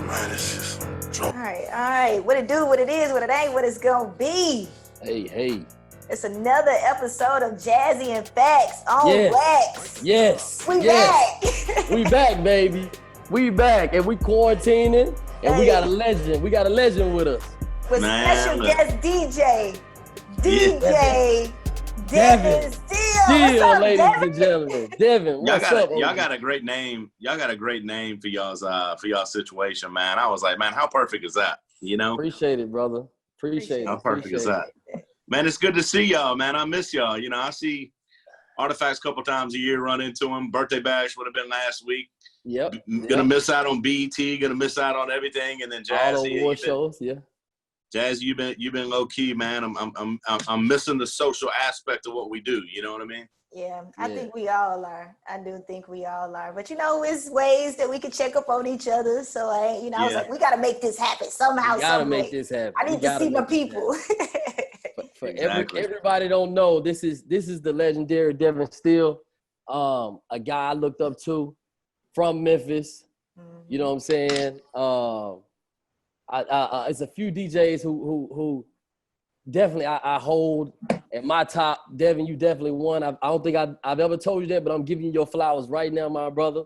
Man, it's just all right. What it do, what it is, what it ain't, what it's gonna be. Hey. It's another episode of Jazzy and Facts on Wax. Yes. We back. We back, baby. We back, and we quarantining, and we got a legend. We got a legend with us. With special guest DJ Devin Steel, ladies Devin? and gentlemen. Devin, what's up? Y'all got a great name. Y'all got a great name for y'all's situation, man. I was like, man, how perfect is that? You know? Appreciate it, brother. Appreciate it. How perfect is that? Man, it's good to see y'all, man. I miss y'all. You know, I see Artifacts a couple times a year, run into them. Birthday bash would have been last week. Yep. Gonna miss out on BET, gonna miss out on everything, and then Jazzy. All the award shows, Jazz, you've been low key, man. I'm missing the social aspect of what we do. You know what I mean? Yeah, I think we all are. I do think we all are. But it's ways that we can check up on each other. So I was like, we got to make this happen somehow. We gotta make this happen. I need to see my people. Everybody don't know, this is the legendary Devin Steel, a guy I looked up to from Memphis. You know what I'm saying? It's a few DJs who definitely I hold at my top. Devin, you definitely one. I don't think I've ever told you that, but I'm giving you your flowers right now, my brother.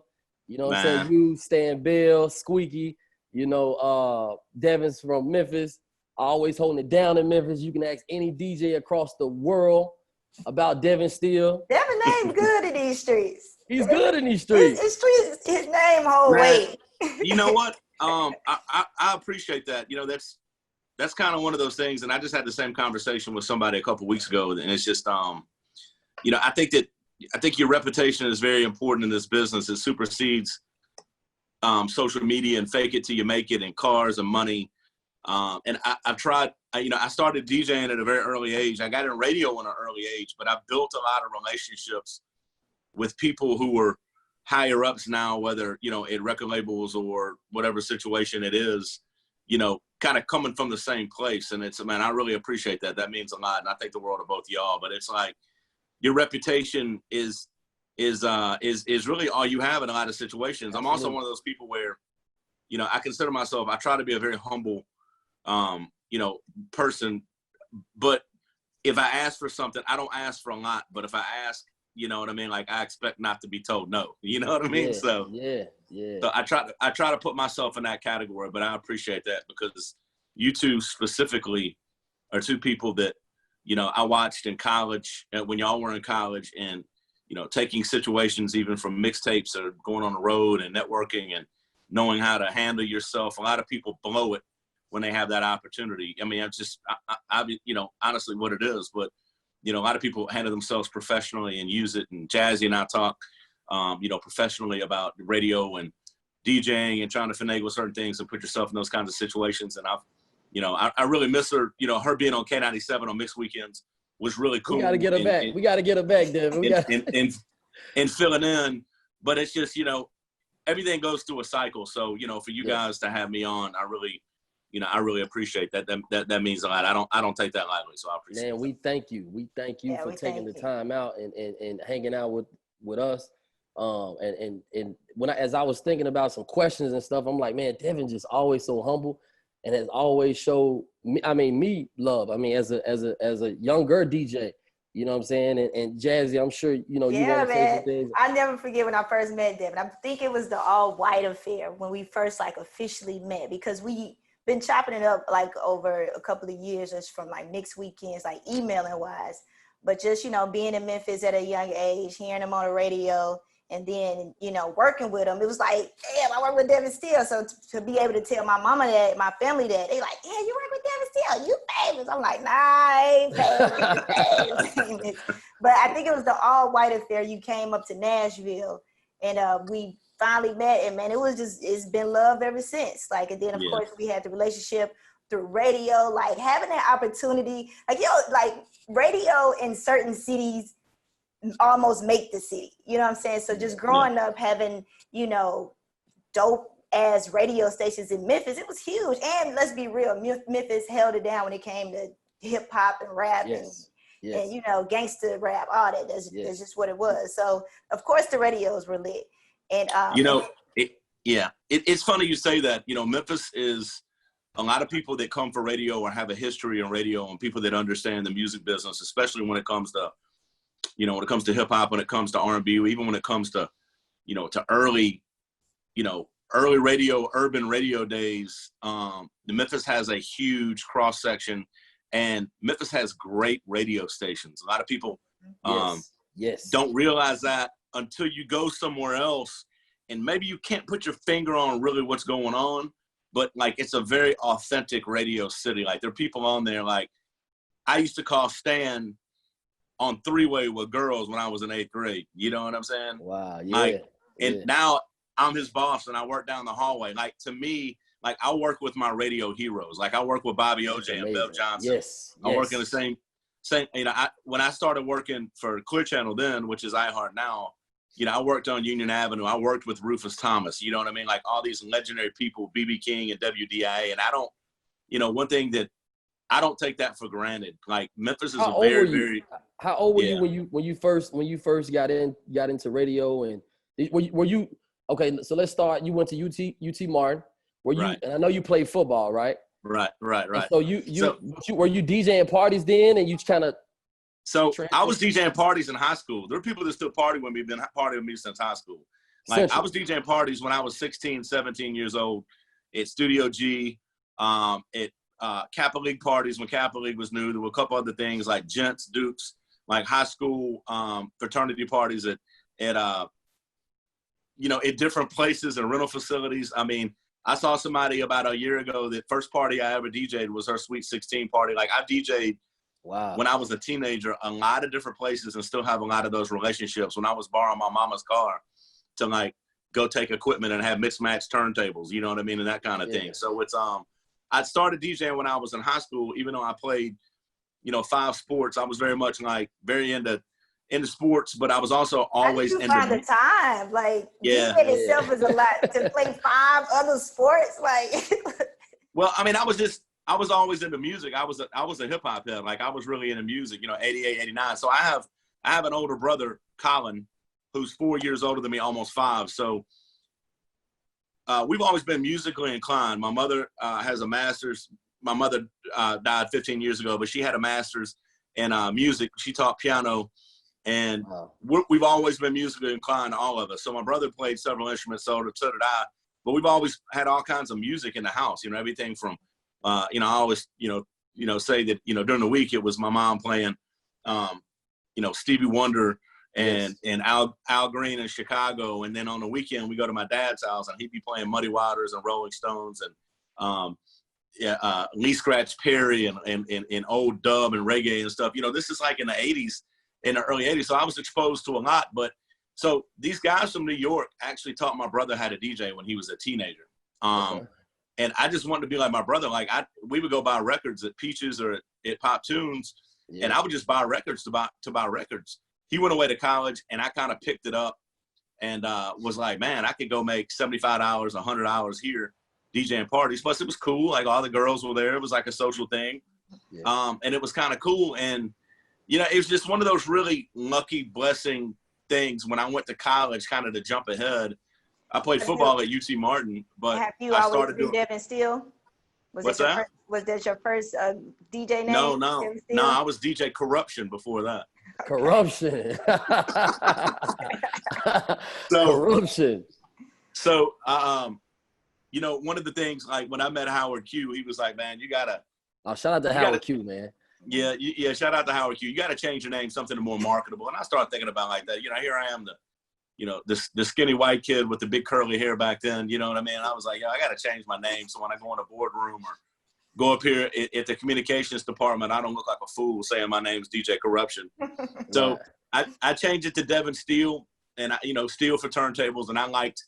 You know what I'm saying? You, Stan Bill, Squeaky, Devin's from Memphis, always holding it down in Memphis. You can ask any DJ across the world about Devin Steel. Devin name's good in these streets. He's good in these streets. His name whole weight. You know what? I appreciate that. That's kind of one of those things, and I just had the same conversation with somebody a couple weeks ago, and it's just, I think your reputation is very important in this business. It supersedes social media and fake it till you make it, and cars and money. And I've tried. I started DJing at a very early age. I got in radio at an early age, but I've built a lot of relationships with people who were higher ups now, whether at record labels or whatever situation it is. Kind of coming from the same place. And I really appreciate that. That means a lot. And I think the world of both y'all, but it's like your reputation is really all you have in a lot of situations. I'm also one of those people where, I consider myself, I try to be a very humble, person, but if I ask for something, I don't ask for a lot, but if I ask, you know what I mean? Like, I expect not to be told no. You know what I mean? So I try to put myself in that category, but I appreciate that because you two specifically are two people that, I watched in college when y'all were in college and, taking situations even from mixtapes or going on the road and networking and knowing how to handle yourself. A lot of people blow it when they have that opportunity. I mean, it's just, honestly what it is, but a lot of people handle themselves professionally and use it. And Jazzy and I talk, professionally about radio and DJing and trying to finagle certain things and put yourself in those kinds of situations. And I really miss her. Her being on K97 on mixed weekends was really cool. We got to get her back. We got to get her back, Devin. And filling in. But it's just, everything goes through a cycle. So, for you guys to have me on, I really appreciate that. That means a lot. I don't take that lightly, so I appreciate it. Man, we thank you. We thank you for taking the time out and hanging out with us. And when as I was thinking about some questions and stuff, I'm like, man, Devin just always so humble and has always showed me love. I mean, as a younger DJ, you know what I'm saying? And Jazzy, I'm sure, you want to say some things. I never forget when I first met Devin. I think it was the All White affair when we first officially met, because we been chopping it up over a couple of years, just from mixed weekends, emailing wise, but just, being in Memphis at a young age, hearing him on the radio, and then, working with him, it was like, damn, I work with Devin Steel. So to be able to tell my mama that, my family that, they like, yeah, you work with Devin Steel, you famous. I'm like, nah, I ain't famous. But I think it was the All White affair. You came up to Nashville, and we finally met, and man, it's been love ever since. And then of course we had the relationship through radio, having that opportunity, radio in certain cities almost make the city, you know what I'm saying? So just growing up having, dope ass radio stations in Memphis, it was huge. And let's be real, Memphis held it down when it came to hip hop and rap and gangster rap, all that. That's just what it was. So of course the radios were lit. And it's funny you say that. You know, Memphis is a lot of people that come for radio or have a history in radio, and people that understand the music business, especially when it comes to, you know, when it comes to hip hop, when it comes to R&B, even when it comes to, you know, to early radio, urban radio days. Memphis has a huge cross section, and Memphis has great radio stations. A lot of people don't realize that until you go somewhere else, and maybe you can't put your finger on really what's going on, but like it's a very authentic radio city. Like there are people on there, like I used to call Stan on three-way with girls when I was in 8th grade. You know what I'm saying? Wow, yeah. Like, and now I'm his boss and I work down the hallway. Like to me, like I work with my radio heroes. Like I work with Bobby OJ and Bill Johnson. Yes. I work in the same, you know, when I started working for Clear Channel then, which is iHeart now, you know, I worked on Union Avenue. I worked with Rufus Thomas, you know what I mean? Like all these legendary people, B.B. King and WDIA. And I don't, you know, one thing that I don't take that for granted. Like Memphis is very. How old were you when you first got into radio, and were you okay? So let's start. You went to UT Martin. Were you? Right. And I know you played football, right? Right. And so were you DJing parties then, and you kind of. So I was DJing parties in high school. There are people that still party with me, been partying with me since high school. Like I was DJing parties when I was 16, 17 years old at Studio G, at Kappa League parties when Kappa League was new. There were a couple other things like Gents, Dukes, like high school fraternity parties at you know, at different places and rental facilities. I mean, I saw somebody about a year ago, the first party I ever DJ'd was her Sweet 16 party. Like I DJ'd when I was a teenager, a lot of different places, and still have a lot of those relationships. When I was borrowing my mama's car to like go take equipment and have mixed match turntables, you know what I mean? And that kind of thing. So it's, I started DJing when I was in high school, even though I played, you know, 5 sports. I was very much like very into sports, but I was also always into the time. Like DJing itself is a lot to play 5 other sports. Like, well, I mean, I was always into music. I was a hip hop head. Like I was really into music, you know, 88, 89. So I have an older brother, Colin, who's 4 years older than me, almost 5. So we've always been musically inclined. My mother has a master's. My mother died 15 years ago, but she had a master's in music. She taught piano, and we've always been musically inclined, all of us. So my brother played several instruments, so did I. But we've always had all kinds of music in the house. You know, everything from, you know, I always, you know, say that, you know, during the week it was my mom playing, you know, Stevie Wonder and Al Green in Chicago, and then on the weekend we go to my dad's house and he'd be playing Muddy Waters and Rolling Stones and Lee Scratch Perry and old dub and reggae and stuff. You know, this is like in the 80s, in the early 80s. So I was exposed to a lot. But so these guys from New York actually taught my brother how to DJ when he was a teenager. And I just wanted to be like my brother. Like we would go buy records at Peaches or at Pop Tunes, and I would just buy records to buy records. He went away to college, and I kind of picked it up and was like, man, I could go make $75, $100 here DJing parties. Plus, it was cool. Like all the girls were there. It was like a social thing, and it was kind of cool. And you know, it was just one of those really lucky blessing things when I went to college, kind of to jump ahead. I played football at UT Martin, but have you always been Devin Steel? Was that your first DJ name? No. I was DJ Corruption before that. Corruption. Corruption. So, you know, one of the things, like when I met Howard Q, he was like, man, you gotta. Oh, shout out to Howard Q, man. Yeah. Shout out to Howard Q. You got to change your name, something more marketable. And I started thinking about like that. You know, here I am, the skinny white kid with the big curly hair back then. You know what I mean? I was like, I got to change my name. So when I go in a boardroom or go up here at the communications department, I don't look like a fool saying my name's DJ Corruption. So I changed it to Devin Steel, and Steel for turntables. And I liked,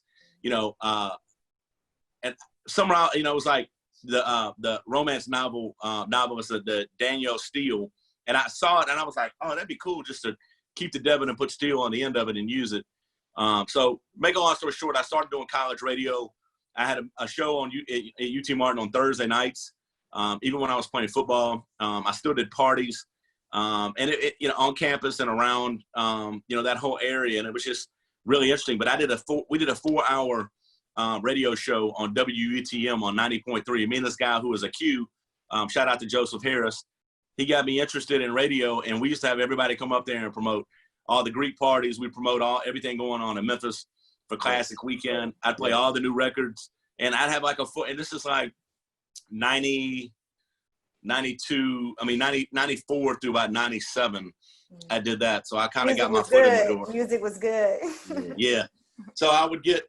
and somehow, it was like the romance novelist, the Danielle Steele. And I saw it and I was like, oh, that'd be cool just to keep the Devin and put Steel on the end of it and use it. So make a long story short, I started doing college radio. I had a show at UT Martin on Thursday nights. Even when I was playing football, I still did parties, and it on campus and around, that whole area. And it was just really interesting. But we did a 4-hour radio show on WETM on 90.3. Me and this guy who was a Q, shout out to Joseph Harris. He got me interested in radio, and we used to have everybody come up there and promote all the Greek parties. We promote everything going on in Memphis for Classic Weekend. I'd play all the new records, and I'd have like and this is like 90, 92, 94 through about 97. I did that. So I kind of got my foot in the door. Music was good. Yeah. So I would get,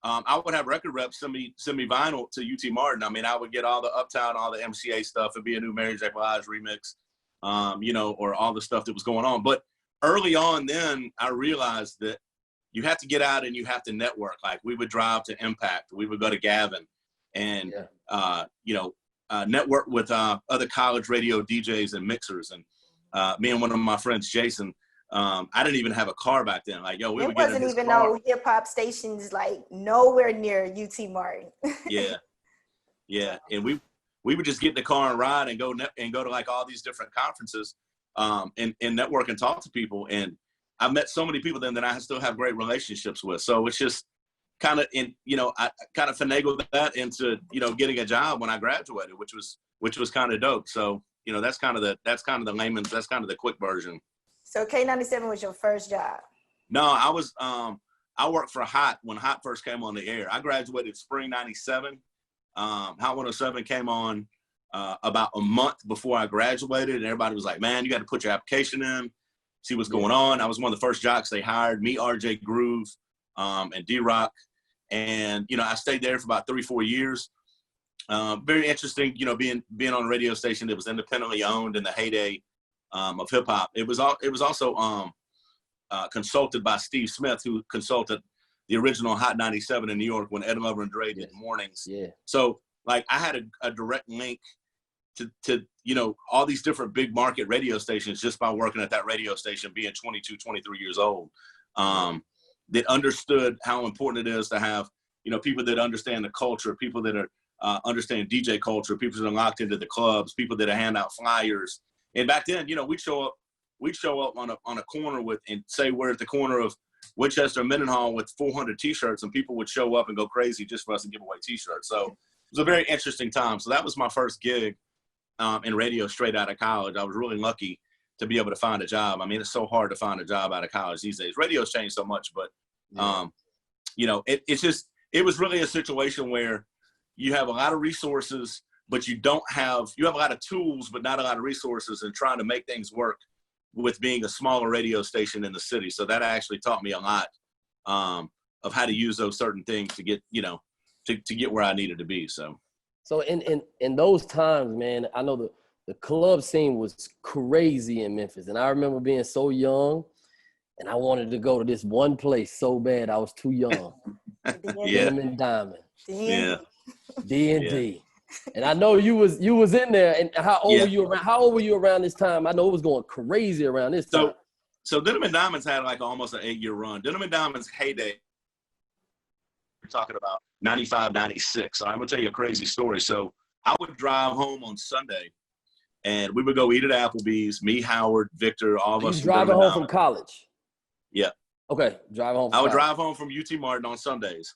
I would have record reps send me vinyl to UT Martin. I mean, I would get all the Uptown, all the MCA stuff. It'd be a new Mary J. Blige remix, or all the stuff that was going on. But early on then, I realized that you have to get out and you have to network. Like we would drive to Impact. We would go to Gavin and, network with other college radio DJs and mixers. And me and one of my friends, Jason, I didn't even have a car back then. Like, we would get in his car. It wasn't even no hip hop stations, like nowhere near UT Martin. Yeah. And we would just get in the car and ride and go to like all these different conferences, and network and talk to people. And I met so many people then that I still have great relationships with. So it's just kind of I kind of finagled that into, getting a job when I graduated, which was kind of dope. So, that's kind of the quick version. So K97 was your first job? No, I worked for Hot when Hot first came on the air. I graduated spring 97. Hot 107 came on about a month before I graduated, and everybody was like, man, you got to put your application in, see what's going on. I was one of the first jocks they hired, me, RJ Groove, and D-Rock. And, I stayed there for about 3-4 years. Very interesting, being on a radio station that was independently owned in the heyday of hip hop. It was also consulted by Steve Smith, who consulted the original Hot 97 in New York when Ed Lover and Dre did mornings. Yeah. So like I had a direct link to all these different big market radio stations just by working at that radio station, being 22, 23 years old, that understood how important it is to have, people that understand the culture, people that are understand DJ culture, people that are locked into the clubs, people that hand out flyers. And back then, we'd show up on a corner and say we're at the corner of Winchester and Mendenhall with 400 T-shirts, and people would show up and go crazy just for us to give away T-shirts. So it was a very interesting time. So that was my first gig in radio straight out of college. I was really lucky to be able to find a job. I mean, it's so hard to find a job out of college these days. Radio's changed so much, but it was really a situation where you have a lot of resources, but you have a lot of tools, but not a lot of resources, and trying to make things work with being a smaller radio station in the city. So that actually taught me a lot of how to use those certain things to get, to get where I needed to be. So in those times, man, I know the club scene was crazy in Memphis. And I remember being so young and I wanted to go to this one place so bad. I was too young. Denim & Diamond. Yeah. D&D. And I know you was in there. And how old were you around? How old were you around this time? I know it was going crazy around this time. So Denim & Diamonds had like almost an 8-year run. Denim & Diamonds heyday. We're talking about 95, 96. So I'm gonna tell you a crazy story. So I would drive home on Sunday, and we would go eat at Applebee's. Me, Howard, Victor, all of us. You driving home from college? Yeah. Okay, driving home. I would drive home from UT Martin on Sundays,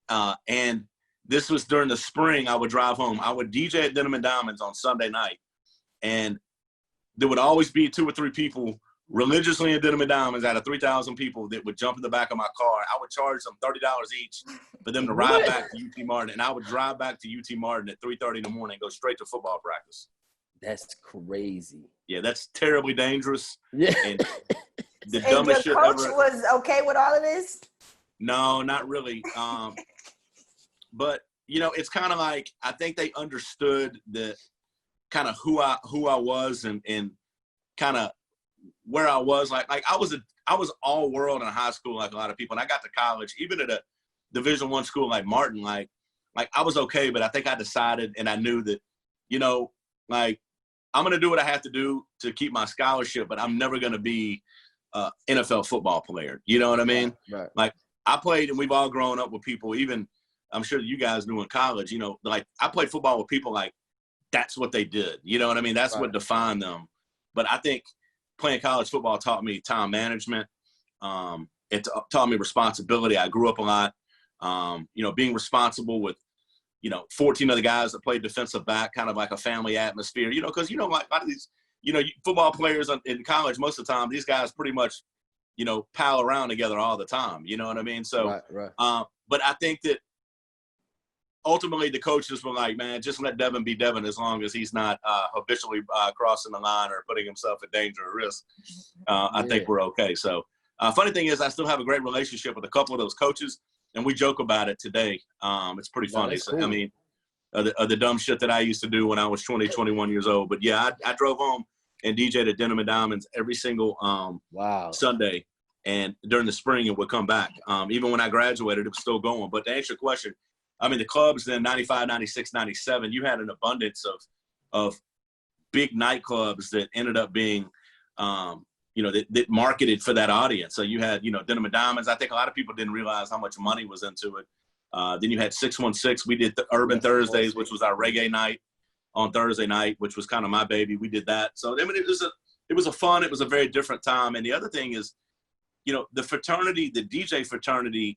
and this was during the spring. I would drive home. I would DJ at Denim & Diamonds on Sunday night, and there would always be 2 or 3 people religiously in Denim & Diamonds out of 3,000 people that would jump in the back of my car. I would charge them $30 each for them to ride back to UT Martin, and I would drive back to UT Martin at 3:30 in the morning and go straight to football practice. That's crazy. Yeah, that's terribly dangerous. Yeah. And the and dumbest your shit coach ever. Was okay with all of this? No, not really. But it's kind of like, I think they understood the kind of who I was and kind of where I was. Like I was all world in high school, like a lot of people. And I got to college, even at a Division I school like Martin, like I was okay, but I think I decided and I knew that, like I'm going to do what I have to do to keep my scholarship, but I'm never going to be an NFL football player. You know what I mean? Right. Like I played, and we've all grown up with people, even I'm sure you guys knew in college, like I played football with people like that's what they did. You know what I mean? That's what defined them. But I think playing college football taught me time management. It taught me responsibility. I grew up a lot. You know, being responsible with, you know, 14 other guys that played defensive back, kind of like a family atmosphere, you know, because, you know, like a lot of these, you know, football players in college, most of the time, these guys pretty much, you know, pal around together all the time. You know what I mean? So, right. But I think that ultimately the coaches were like, man, just let Devin be Devin as long as he's not habitually crossing the line or putting himself at danger or risk. I think we're okay. So, funny thing is, I still have a great relationship with a couple of those coaches, and we joke about it today. It's pretty funny. Cool. So, I mean, the dumb shit that I used to do when I was 20, 21 years old. But yeah, I drove home and DJ'd at Denim and Diamonds every single Sunday, and during the spring it would come back. Even when I graduated, it was still going. But to answer your question, I mean, the clubs in 95, 96, 97, you had an abundance of big nightclubs that ended up being, you know, that marketed for that audience. So you had, you know, Denim and Diamonds. I think a lot of people didn't realize how much money was into it. Then you had 616. We did the Urban Thursdays, which was our reggae night on Thursday night, which was kind of my baby. We did that. So, I mean, it was a very different time. And the other thing is, you know, the fraternity, the DJ fraternity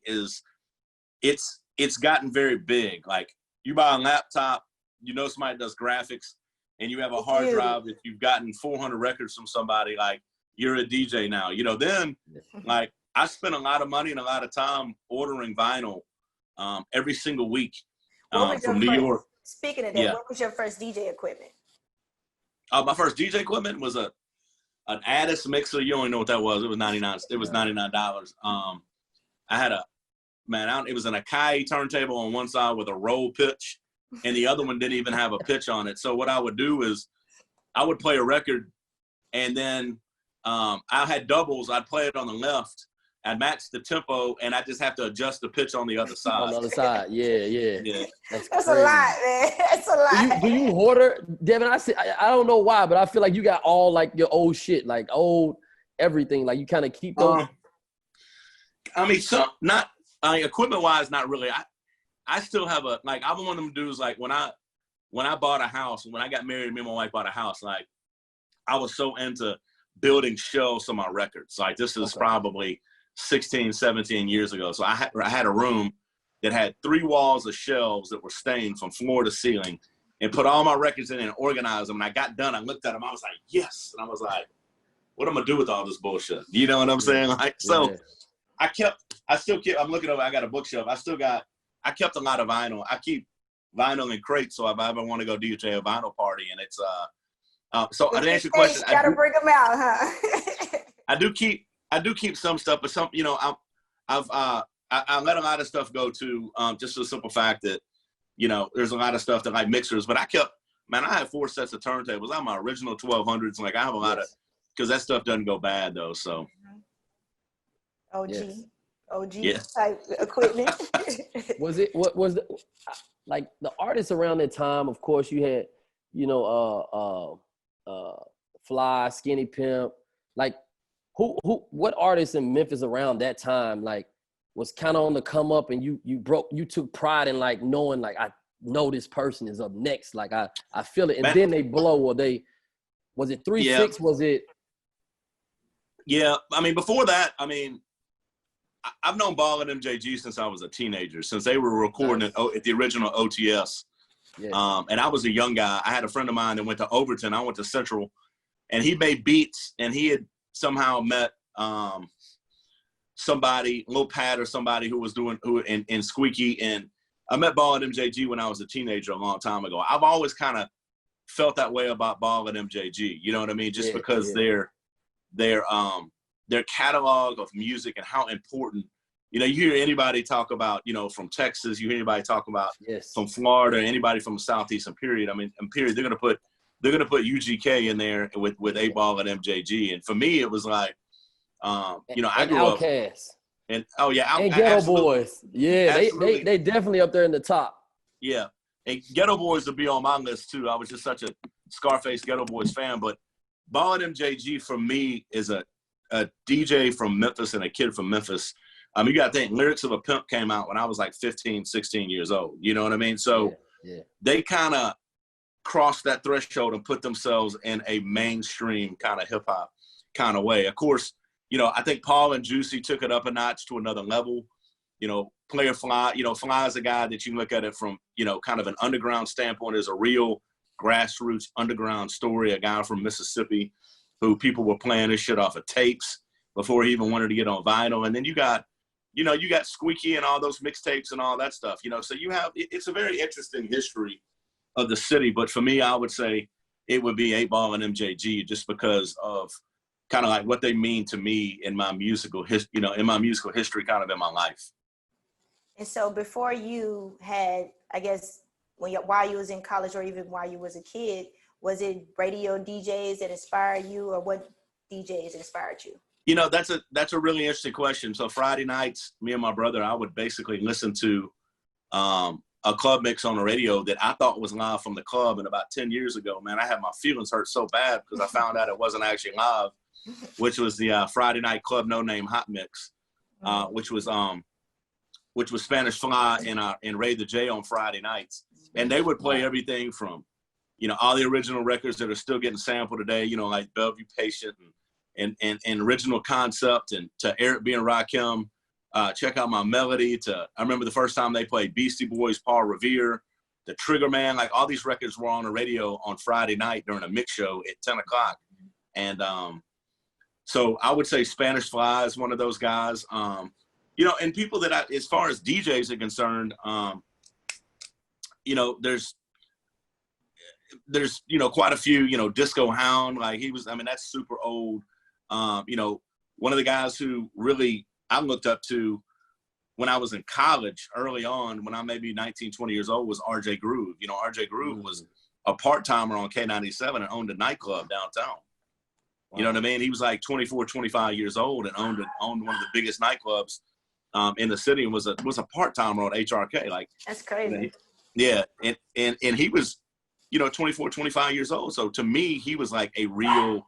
it's gotten very big. Like, you buy a laptop, you know somebody does graphics, and you have a hard drive that you've gotten 400 records from somebody, like, you're a DJ now. You know, then, like, I spent a lot of money and a lot of time ordering vinyl every single week from New York. Speaking of that, what was your first DJ equipment? My first DJ equipment was an Addis mixer. You don't know what that was. It was $99. It was $99. I had it was an Akai turntable on one side with a roll pitch, and the other one didn't even have a pitch on it. So what I would do is I would play a record, and then I had doubles. I'd play it on the left. I'd match the tempo, and I just have to adjust the pitch on the other side. On the other side, yeah. That's a lot, man. That's a lot. Do you hoarder, Devin? I don't know why, but I feel like you got all, like, your old shit, like old everything. Like, you kind of keep those. I mean, equipment-wise, not really. I still have I'm one of them dudes, like, when I bought a house, when I got married, me and my wife bought a house, like, I was so into building shelves on my records. Like, this is probably 16, 17 years ago. So I had a room that had 3 walls of shelves that were stained from floor to ceiling, and put all my records in and organized them. And I got done. I looked at them. I was like, yes. And I was like, what am I going to do with all this bullshit? You know what I'm saying? Like, so I still keep, I'm looking over, I got a bookshelf. I kept a lot of vinyl. I keep vinyl in crates. So if I ever want to go DJ a vinyl party, and it's, so to answer your question, you got to bring them out, huh? I do keep some stuff, but some, you know, I let a lot of stuff go too, just for the simple fact that, you know, there's a lot of stuff that, like, mixers, but I had 4 sets of turntables. I have my original 1200s. Like, I have a lot of, because that stuff doesn't go bad though. So. OG type equipment. What was like the artists around that time? Of course, you had, you know, Fly, Skinny Pimp, like, what artists in Memphis around that time, like, was kind of on the come up, and you took pride in, like, knowing, like, I know this person is up next, like, I feel it, and then they blow, or was it 3-6? Was it? Yeah, I mean, before that, I mean, I've known Ball and MJG since I was a teenager, since they were recording at the original OTS. Yeah. And I was a young guy. I had a friend of mine that went to Overton. I went to Central, and he made beats, and he had somehow met somebody, Lil Pat or somebody who was doing in Squeaky. And I met Ball and MJG when I was a teenager a long time ago. I've always kind of felt that way about Ball and MJG. You know what I mean? Just because their catalog of music and how important, you know, you hear anybody talk about, you know, from Texas, you hear anybody talk about from Florida, anybody from the Southeastern period. I mean, period, they're gonna put UGK in there with 8Ball and MJG. And for me, it was like, you know, I grew Outkast. up and and Ghetto Boys. Yeah, they definitely up there in the top. Yeah, and Ghetto Boys would be on my list too. I was just such a Scarface Ghetto Boys fan, but Ball and MJG for me is a DJ from Memphis and a kid from Memphis. You got to think, Lyrics of a Pimp came out when I was like 15, 16 years old. You know what I mean? So they kind of crossed that threshold and put themselves in a mainstream kind of hip hop kind of way. Of course, you know, I think Paul and Juicy took it up a notch to another level. You know, Player Fly, Fly is a guy that you look at it from, kind of an underground standpoint, is a real grassroots underground story, a guy from Mississippi who people were playing his shit off of tapes before he even wanted to get on vinyl. And then you got Squeaky and all those mixtapes and all that stuff, so it's a very interesting history of the city. But for me, I would say it would be 8 Ball and MJG, just because of kind of like what they mean to me in my musical history, kind of in my life. And so before you had, I guess, while you was in college or even while you was a kid, was it radio DJs that inspired you, or what DJs inspired you? That's a really interesting question. So Friday nights, me and my brother, I would basically listen to a club mix on the radio that I thought was live from the club. And about 10 years ago, man, I had my feelings hurt so bad because I found out it wasn't actually live, which was the Friday Night Club No Name Hot Mix, which was Spanish Fly and Ray the J on Friday nights. And they would play everything from, all the original records that are still getting sampled today, like Bellevue Patient and Original Concept, and to Eric B. and Rakim, Check Out My Melody, I remember the first time they played Beastie Boys, Paul Revere, The Trigger Man, like all these records were on the radio on Friday night during a mix show at 10 o'clock. And so I would say Spanish Fly is one of those guys. And people that as far as DJs are concerned, there's quite a few, Disco Hound, like that's super old. One of the guys who really I looked up to when I was in college early on, when I may be 19, 20 years old, was RJ Groove. RJ Groove was a part-timer on K97 and owned a nightclub downtown. Wow. You know what I mean? He was like 24, 25 years old and owned one of the biggest nightclubs in the city, and was a part-timer on HRK. Like, that's crazy. Yeah. And he was, 24, 25 years old. So to me, he was like a real,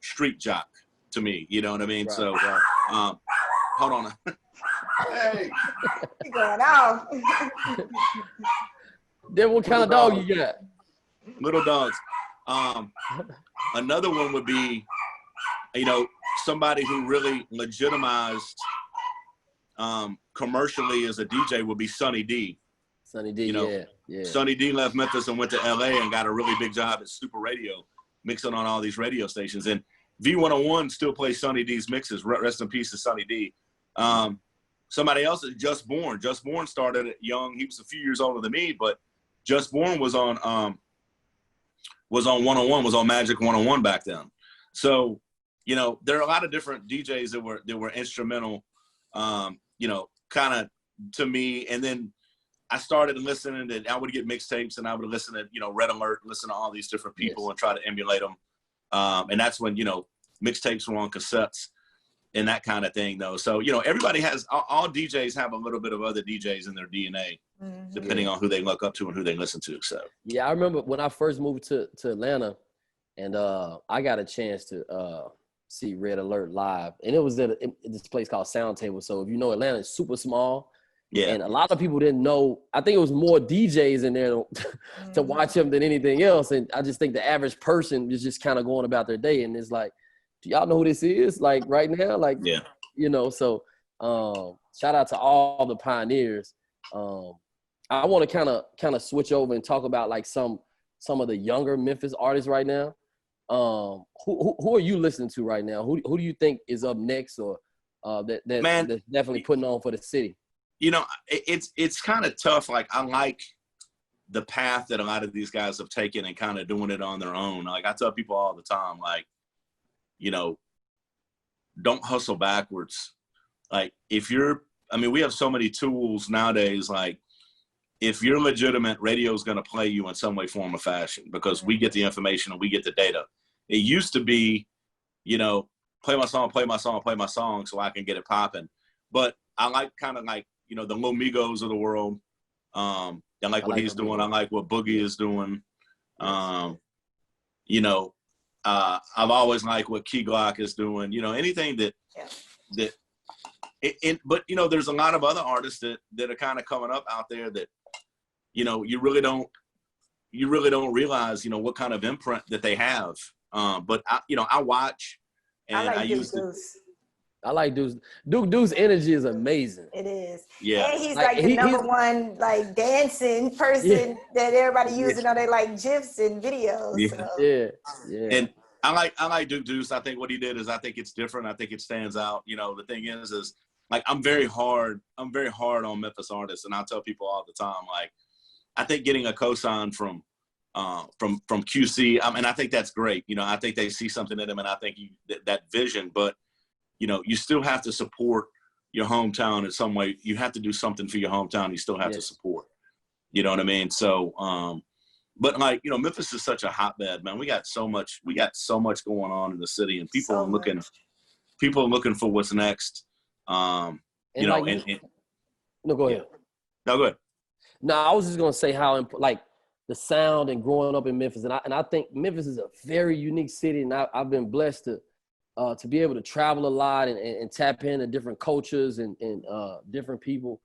street jock to me. You know what I mean? Right, so, hold on. Hey. What's going on? Then what kind of dog you got? Little dogs. Another one would be, somebody who really legitimized commercially as a DJ would be Sonny D. Sonny D, yeah. Sonny D left Memphis and went to LA and got a really big job at Super Radio, mixing on all these radio stations. And V101 still plays Sonny D's mixes. Rest in peace to Sonny D. Somebody else is Just Born. Just Born started at young. He was a few years older than me, but Just Born was on 101, was on Magic 101 back then. So, there are a lot of different DJs that were instrumental, kind of to me. And then I started listening to, I would get mixtapes and I would listen to, Red Alert, listen to all these different people and try to emulate them. And that's when, mixtapes were on cassettes and that kind of thing though. So, everybody has, all DJs have a little bit of other DJs in their DNA, depending on who they look up to and who they listen to. So, yeah, I remember when I first moved to Atlanta and I got a chance to see Red Alert live, and it was at this place called Sound Table. So if you know, Atlanta is super small. Yeah. And a lot of people didn't know. I think it was more DJs in there to watch him than anything else. And I just think the average person is just kind of going about their day. And it's like, do y'all know who this is? Like right now? Like, so shout out to all the pioneers. I want to kind of switch over and talk about like some of the younger Memphis artists right now. Who are you listening to right now? Who do you think is up next, or that's definitely putting on for the city? It's kind of tough. Like, I like the path that a lot of these guys have taken and kind of doing it on their own. Like, I tell people all the time, like, don't hustle backwards. Like, we have so many tools nowadays. Like, if you're legitimate, radio's going to play you in some way, form, or fashion, because we get the information and we get the data. It used to be, play my song, so I can get it popping. But I like kind of like, the Lil Migos of the world. I like what he's doing. I like what Boogie is doing. I've always liked what Key Glock is doing. Anything but there's a lot of other artists that are kind of coming up out there that, you really don't realize, what kind of imprint that they have. But I watch, and I used to. I like Deuce. Deuce's energy is amazing. It is. Yeah. And he's like the number one like dancing person that everybody using on their like GIFs and videos. Yeah. So. Yeah. And I like Deuce. I think what he did is I think it's different. I think it stands out. You know, the thing is like I'm very hard on Memphis artists, and I tell people all the time, like, I think getting a cosign from QC, and I think that's great. You know, I think they see something in him, and I think that vision, but you know, you still have to support your hometown in some way. You have to do something for your hometown. You still have to support. You know what I mean? So, but like, you know, Memphis is such a hotbed, man. We got so much going on in the city, and people are looking for what's next. You know, like, no, go ahead. No, go ahead. No, I was just gonna say how like the sound and growing up in Memphis, and I think Memphis is a very unique city, and I've been blessed to be able to travel a lot and tap into different cultures and different people.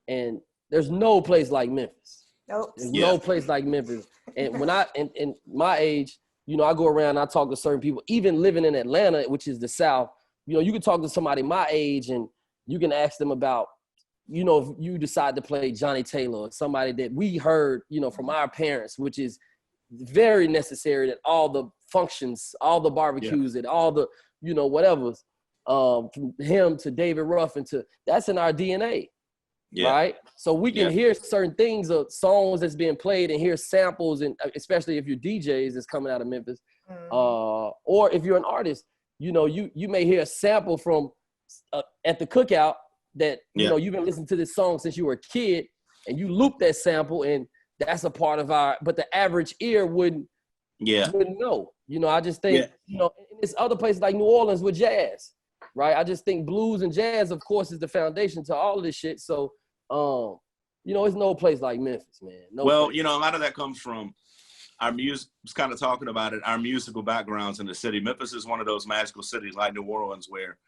And there's no place like Memphis. Nope. There's no place like Memphis. And when in my age, you know, I go around and I talk to certain people, even living in Atlanta, which is the South, you know, you can talk to somebody my age and you can ask them about, you know, if you decide to play Johnny Taylor or somebody that we heard, you know, from our parents, which is very necessary at all the functions, all the barbecues, and all the, you know, whatever, from him to David Ruffin that's in our DNA, right? So we can hear certain things of songs that's being played and hear samples, and especially if you're DJs that's coming out of Memphis, or if you're an artist, you know, you may hear a sample from at the cookout that, you know, you've been listening to this song since you were a kid, and you loop that sample, and that's a part of but the average ear wouldn't know. You know, I just think, you know, there's other places like New Orleans with jazz, right? I just think blues and jazz, of course, is the foundation to all of this shit. So, you know, it's no place like Memphis, man. You know, a lot of that comes from our music, was kind of talking about it, our musical backgrounds in the city. Memphis is one of those magical cities like New Orleans where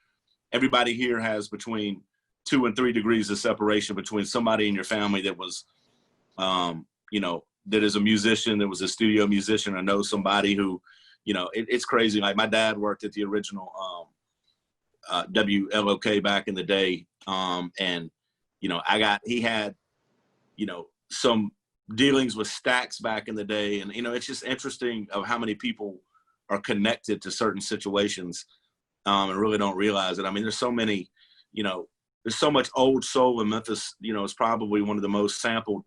everybody here has between 2 and 3 degrees of separation between somebody in your family that was, you know, that is a musician, that was a studio musician, or knows somebody who, you know, it's crazy. Like my dad worked at the original WLOK back in the day. And, you know, he had, you know, some dealings with Stax back in the day. And, you know, it's just interesting of how many people are connected to certain situations and really don't realize it. I mean, there's so many, you know, there's so much old soul in Memphis. You know, it's probably one of the most sampled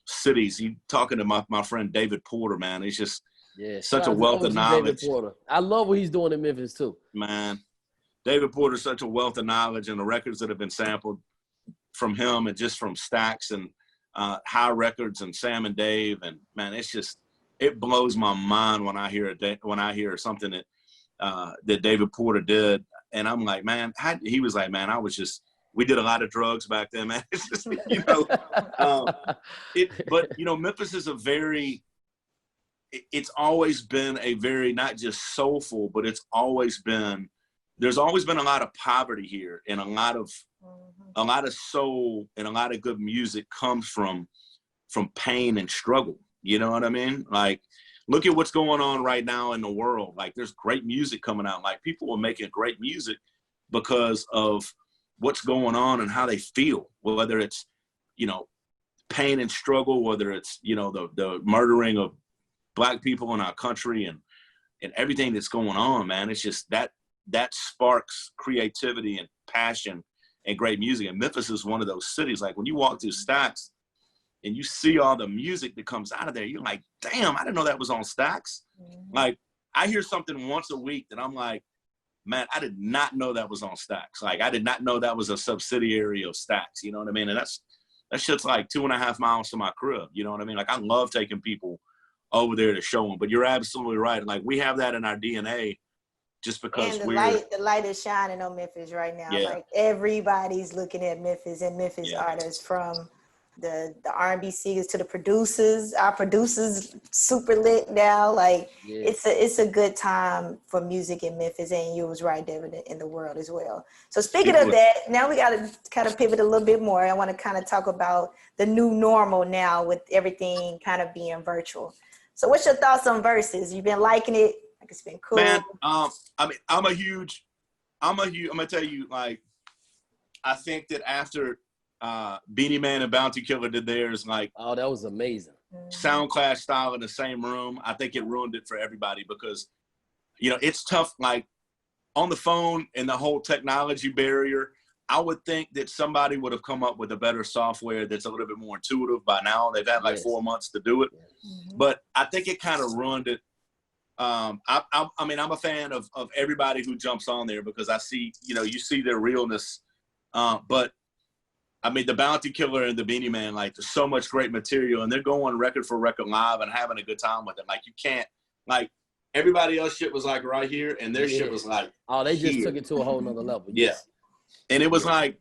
cities. You talking to my friend David Porter, man. It's just such a wealth of knowledge. I love what he's doing in Memphis too. Man, David Porter's such a wealth of knowledge, and the records that have been sampled from him and just from Stax and High Records and Sam and Dave, and man, it blows my mind when I hear something that David Porter did, and I'm like, man, he was like, man, we did a lot of drugs back then, man. It's just, you know, but you know, Memphis is it's always been a very, not just soulful, but there's always been a lot of poverty here, and a lot of soul and a lot of good music comes from pain and struggle. You know what I mean? Like, look at what's going on right now in the world. Like, there's great music coming out. Like, people are making great music because of what's going on and how they feel, whether it's, you know, pain and struggle, whether it's, you know, the murdering of Black people in our country and everything that's going on, man. It's just that sparks creativity and passion and great music. And Memphis is one of those cities. Like, when you walk through Stax and you see all the music that comes out of there, you're like, damn, I didn't know that was on Stax. Like, I hear something once a week that I'm like, man, I did not know that was on Stax. Like, I did not know that was a subsidiary of Stax. You know what I mean? And that shit's like 2.5 miles from my crib. You know what I mean? Like, I love taking people over there to show them. But you're absolutely right. Like, we have that in our DNA just because the light is shining on Memphis right now. Yeah. Like, everybody's looking at Memphis and Memphis artists, from the R&B singers to the producers. Our producers super lit now. Like, it's a good time for music in Memphis, and you was right, Devin, in the world as well. So speaking of that, now we got to kind of pivot a little bit more. I want to kind of talk about the new normal now with everything kind of being virtual. So what's your thoughts on Versus? You've been liking it? Like, it's been cool. Man, I mean, I'm a huge I'm gonna tell you, like, I think that after Beanie Man and Bounty Killer did theirs, like, oh, that was amazing. Sound Clash style in the same room, I think it ruined it for everybody because, you know, it's tough, like, on the phone and the whole technology barrier. I would think that somebody would have come up with a better software that's a little bit more intuitive by now. They've had like 4 months to do it, but I think it kind of ruined it. I mean, I'm a fan of everybody who jumps on there because I see, you know, you see their realness. But I mean, the Bounty Killer and the Beanie Man, like, there's so much great material, and they're going record for record live and having a good time with it. Like, you can't, like, everybody else shit was like right here, and their shit was like, oh, they just here. took it to a whole nother level. Yeah. And it was like,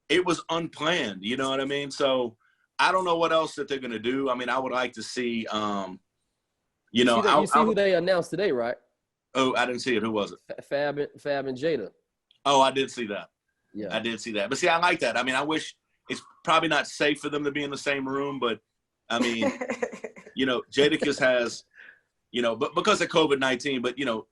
it was unplanned, you know what I mean? So I don't know what else that they're gonna do. I mean, I would like to see, you know, you see who they announced today, right? Oh, I didn't see it. Who was it? Fab and Jada. Oh, I did see that. Yeah, I did see that. But see, I like that. I mean, I wish it's probably not safe for them to be in the same room, but I mean, you know, Jadakiss has, you know, but because of COVID-19, but you know,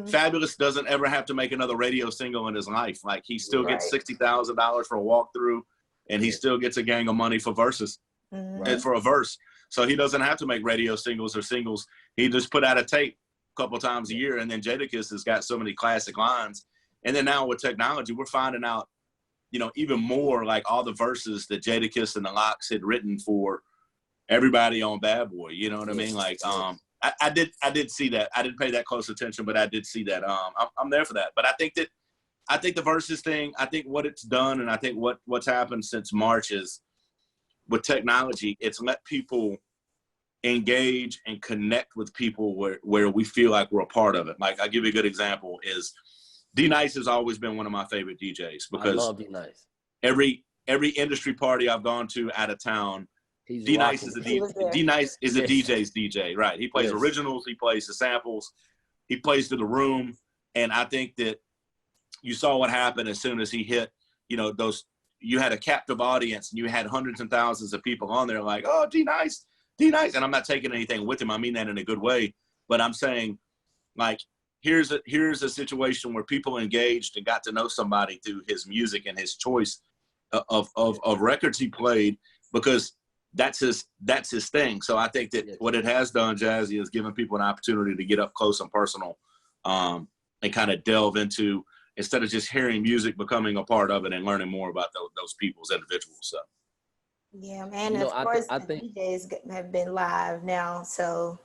Fabulous doesn't ever have to make another radio single in his life. Like, he still gets $60,000 for a walkthrough, and he still gets a gang of money for verses and for a verse. So he doesn't have to make radio singles or singles. He just put out a tape a couple times a year, and then Jadakiss has got so many classic lines. And then now with technology, we're finding out, you know, even more, like, all the verses that Jadakiss and the Lox had written for everybody on Bad Boy. You know what I mean? Like, I did see that. I didn't pay that close attention, but I did see that. I'm there for that. But I think the verses thing, I think what it's done, and I think what's happened since March is, with technology, it's let people engage and connect with people where we feel like we're a part of it. Like, I'll give you a good example is D-Nice has always been one of my favorite DJs because I love D-Nice. Every industry party I've gone to out of town, D-Nice is a DJ's DJ, right? He plays originals, he plays the samples, he plays to the room, and I think that you saw what happened as soon as he hit, you know, you had a captive audience, and you had hundreds and thousands of people on there like, oh, D-Nice, and I'm not taking anything with him. I mean that in a good way, but I'm saying, like, here's a situation where people engaged and got to know somebody through his music and his choice of records he played, because that's his thing. So I think that what it has done, Jazzy, is given people an opportunity to get up close and personal, and kind of delve into, instead of just hearing music, becoming a part of it and learning more about those people's individuals. So. Yeah, man. You know, of course, I think DJs have been live now, so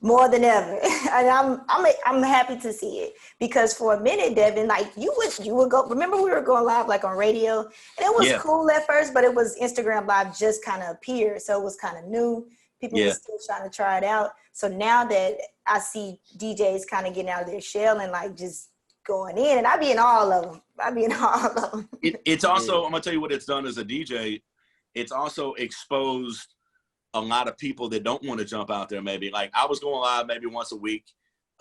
more than ever. And I'm happy to see it, because for a minute, Devin, like, you would go. Remember, we were going live like on radio, and it was cool at first, but it was Instagram Live just kind of appeared, so it was kind of new. People were still trying to try it out. So now that I see DJs kind of getting out of their shell and like just going in, and I be in all of them. It's also, I'm gonna tell you what it's done as a DJ. It's also exposed a lot of people that don't want to jump out there. Maybe, like, I was going live maybe once a week,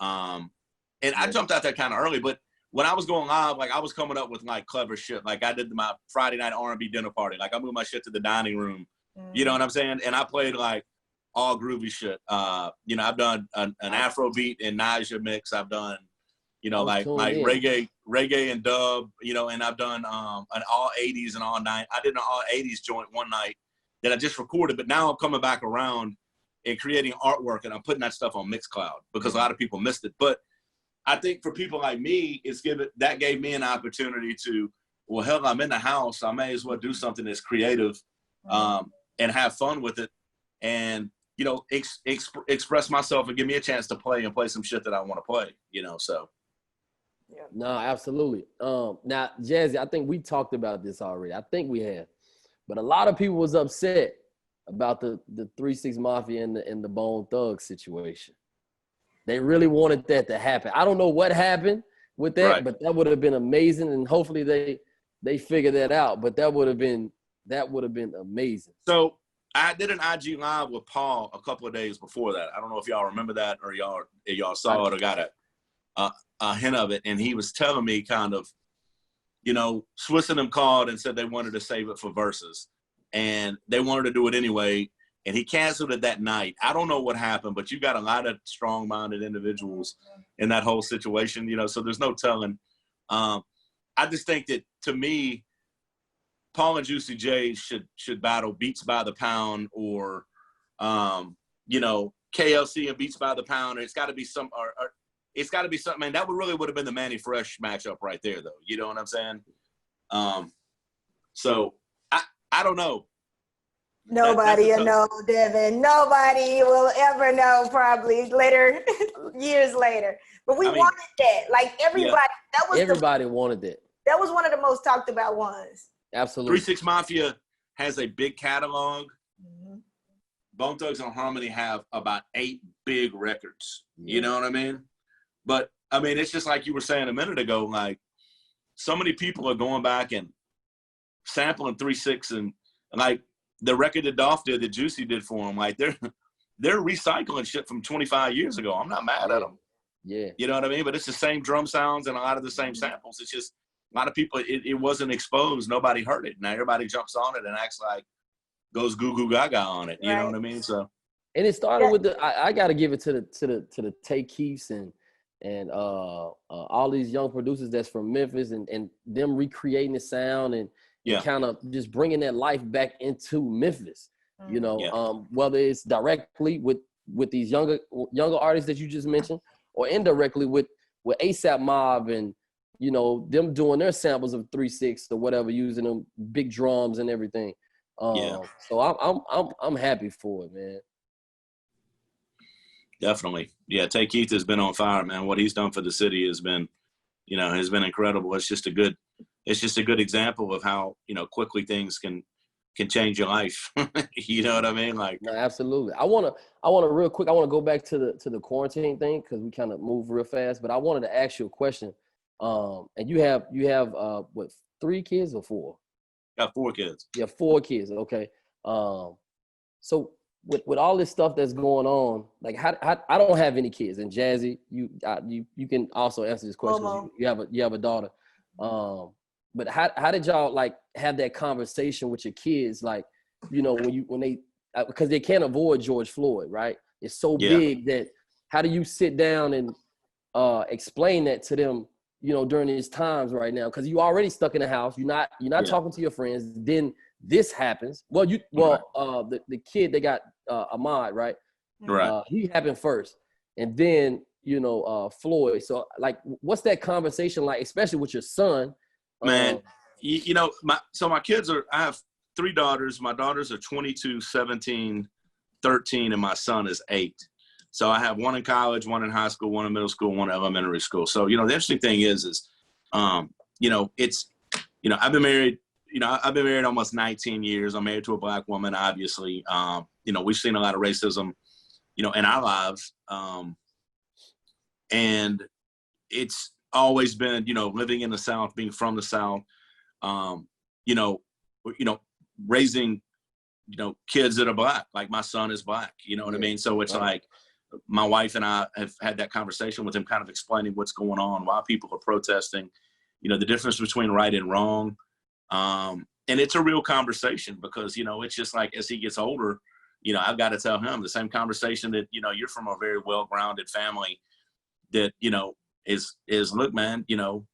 and I jumped out there kind of early. But when I was going live, like, I was coming up with like clever shit. Like, I did my Friday night R&B dinner party. Like, I moved my shit to the dining room. You know what I'm saying? And I played like all groovy shit. You know, I've done an Afro beat and Naja mix. I've done, you know, like reggae and dub. You know, and I've done an all 80s and all 90s. I did an all 80s joint one night that I just recorded, but now I'm coming back around and creating artwork, and I'm putting that stuff on Mixcloud because a lot of people missed it. But I think for people like me, that gave me an opportunity to, well, hell, I'm in the house. I may as well do something that's creative, and have fun with it, and, you know, express myself and give me a chance to play some shit that I want to play, you know, so. Yeah. No, absolutely. Now, Jazzy, I think we talked about this already. I think we have. But a lot of people was upset about the 3-6 Mafia and the Bone Thug situation. They really wanted that to happen. I don't know what happened with that, but that would have been amazing, and hopefully they figure that out. But that would have been amazing. So I did an IG live with Paul a couple of days before that. I don't know if y'all remember that, or y'all saw it or got a hint of it, and he was telling me kind of, you know, Swiss and them called and said they wanted to save it for verses, and they wanted to do it anyway, and he canceled it that night. I don't know what happened, but you got a lot of strong-minded individuals in that whole situation, you know, so there's no telling. I just think that, to me, Paul and Juicy J should battle Beats by the Pound, or you know, KLC and Beats by the Pound. It's got to be some, or it's got to be something. Man, that would have been the Manny Fresh matchup right there, though. You know what I'm saying? So I don't know. Nobody will know, Devin. Nobody will ever know, probably later, years later. But we wanted that. Like, everybody, everybody wanted that. That was one of the most talked about ones. Absolutely. 3-6 Mafia has a big catalog. Mm-hmm. Bone Thugs and Harmony have about 8 big records. You know what I mean? But, I mean, it's just like you were saying a minute ago, like, so many people are going back and sampling 3-6, and like the record that Dolph did, that Juicy did for him, like they're recycling shit from 25 years ago. I'm not mad at them. Yeah. You know what I mean? But it's the same drum sounds and a lot of the same samples. It's just a lot of people, it wasn't exposed. Nobody heard it. Now everybody jumps on it and acts like, goes goo goo gaga on it. You know what I mean? So. And it started with I got to give it to the Tay Keiths and all these young producers that's from Memphis, and them recreating the sound and kind of just bringing that life back into Memphis, you know, whether it's directly with these younger artists that you just mentioned, or indirectly with ASAP Mob and, you know, them doing their samples of 3-6 or whatever, using them big drums and everything. So I'm happy for it, man. Definitely. Yeah, Tay Keith has been on fire, man. What he's done for the city has been incredible. It's just a good example of how, you know, quickly things can change your life. You know what I mean? Like, no, absolutely. I wanna real quick, I wanna go back to the quarantine thing, because we kind of move real fast, but I wanted to ask you a question. And you have what, 3 kids or 4? Got 4 kids. Yeah, 4 kids. Okay. So with all this stuff that's going on, like, how I don't have any kids, and Jazzy, you can also answer this question. You have a daughter. But how did y'all, like, have that conversation with your kids? Like, you know, when they because they can't avoid George Floyd, right? It's so big that how do you sit down and explain that to them, you know, during these times right now? Because you already stuck in the house. You're not talking to your friends. Then this happens. The kid they got Ahmad, right? Right. He happened first, and then, you know, Floyd. So, like, what's that conversation like, especially with your son? Man, you know, my kids I have 3 daughters. My daughters are 22, 17, 13, and my son is 8. So I have 1 in college, 1 in high school, 1 in middle school, 1 in elementary school. So, you know, the interesting thing is, you know, it's, you know, I've been married almost 19 years. I'm married to a Black woman, obviously. You know, we've seen a lot of racism, you know, in our lives. And it's always been, you know, living in the South, being from the South, you know, raising, you know, kids that are Black. Like, my son is Black, you know what I mean? So it's like, my wife and I have had that conversation with him, kind of explaining what's going on, why people are protesting, you know, the difference between right and wrong. And it's a real conversation, because, you know, it's just like, as he gets older, you know, I've got to tell him the same conversation that, you know, you're from a very well-grounded family that, you know, is look, man, you know,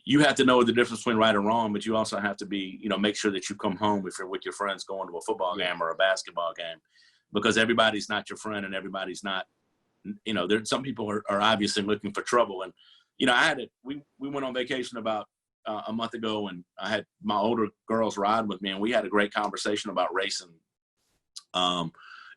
you have to know the difference between right and wrong, but you also have to be, you know, make sure that you come home if you're with your friends going to a football game or a basketball game, because everybody's not your friend, and everybody's not, you know, some people are obviously looking for trouble. And, you know, we went on vacation about a month ago, and I had my older girls ride with me, and we had a great conversation about race and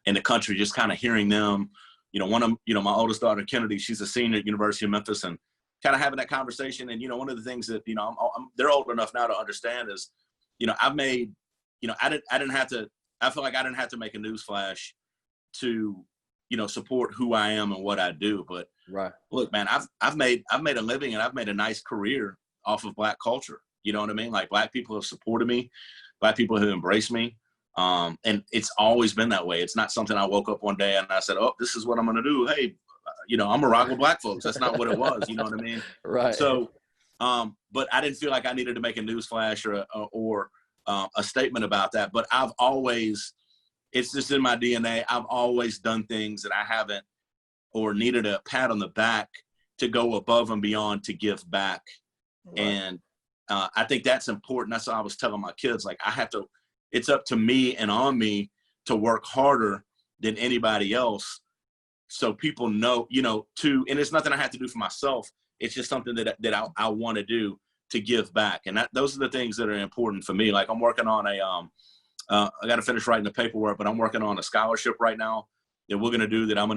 in the country, just kind of hearing them. You know, one of them, you know, my oldest daughter, Kennedy, she's a senior at University of Memphis, and kind of having that conversation. And, you know, one of the things that, you know, they're old enough now to understand is, you know, I've made, you know, I feel like I didn't have to make a newsflash to, you know, support who I am and what I do. But look, man, I've made a living, and I've made a nice career off of Black culture. You know what I mean? Like, Black people have supported me, Black people have embraced me. And it's always been that way. It's not something I woke up one day and I said, oh, this is what I'm going to do. Hey, you know, I'm a rock with Black folks. That's not what it was. You know what I mean? Right. So, but I didn't feel like I needed to make a newsflash or a statement about that. But I've always, it's just in my DNA. I've always done things that I haven't or needed a pat on the back to go above and beyond to give back. Right. And I think that's important. That's what I was telling my kids. Like, it's up to me and on me to work harder than anybody else. So people know, and it's nothing I have to do for myself. It's just something that I want to do to give back. And those are the things that are important for me. Like, I'm working on I got to finish writing the paperwork, but I'm working on a scholarship right now that I'm going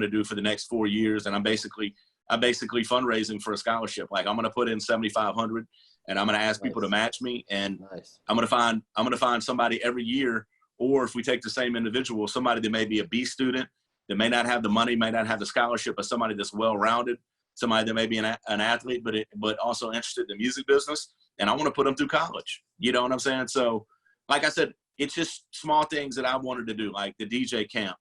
to do for the next 4 years. And I'm basically fundraising for a scholarship. Like, I'm going to put in $7,500 and I'm going to ask people to match me. And I'm going to find somebody every year, or if we take the same individual, somebody that may be a B student that may not have the money, may not have the scholarship, but somebody that's well-rounded, somebody that may be an athlete, but also interested in the music business. And I want to put them through college. You know what I'm saying? So, like I said, it's just small things that I wanted to do, like the DJ camp.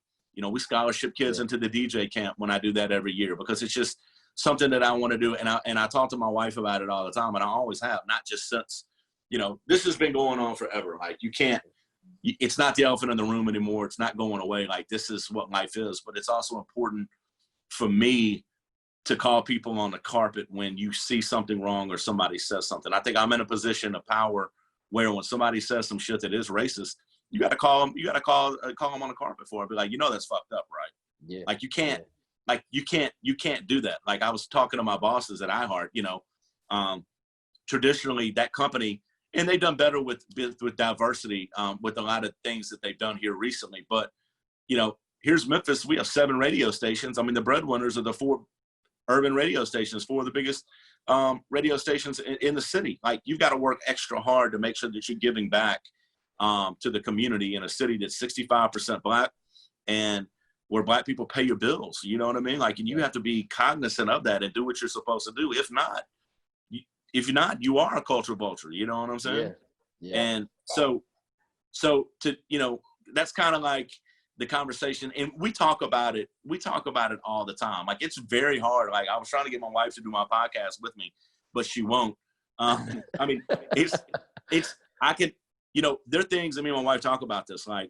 We scholarship kids into the DJ camp when I do that every year, because it's just something that I want to do. And I talk to my wife about it all the time, and I always have, not just since, this has been going on forever. Like, it's not the elephant in the room anymore. It's not going away. Like, this is what life is. But it's also important for me to call people on the carpet when you see something wrong or somebody says something. I think I'm in a position of power where when somebody says some shit that is racist, you got to call them. You got to call them on the carpet for it. Be like, that's fucked up, right? Yeah. Like, you can't. Yeah. Like, you can't do that. Like, I was talking to my bosses at iHeart. Traditionally that company, and they've done better with diversity, with a lot of things that they've done here recently. But here's Memphis. We have 7 radio stations. I mean, the breadwinners are the 4 urban radio stations, 4 of the biggest radio stations in the city. Like, you've got to work extra hard to make sure that you're giving back to the community in a city that's 65% Black, and where Black people pay your bills. You know what I mean? Like, and you have to be cognizant of that and do what you're supposed to do. If you're not, you are a cultural vulture. You know what I'm saying? Yeah. Yeah. And so that's kind of like the conversation, and we talk about it all the time. Like, it's very hard. Like, I was trying to get my wife to do my podcast with me, but she won't. I mean, I could, there are things that me and my wife talk about this. Like,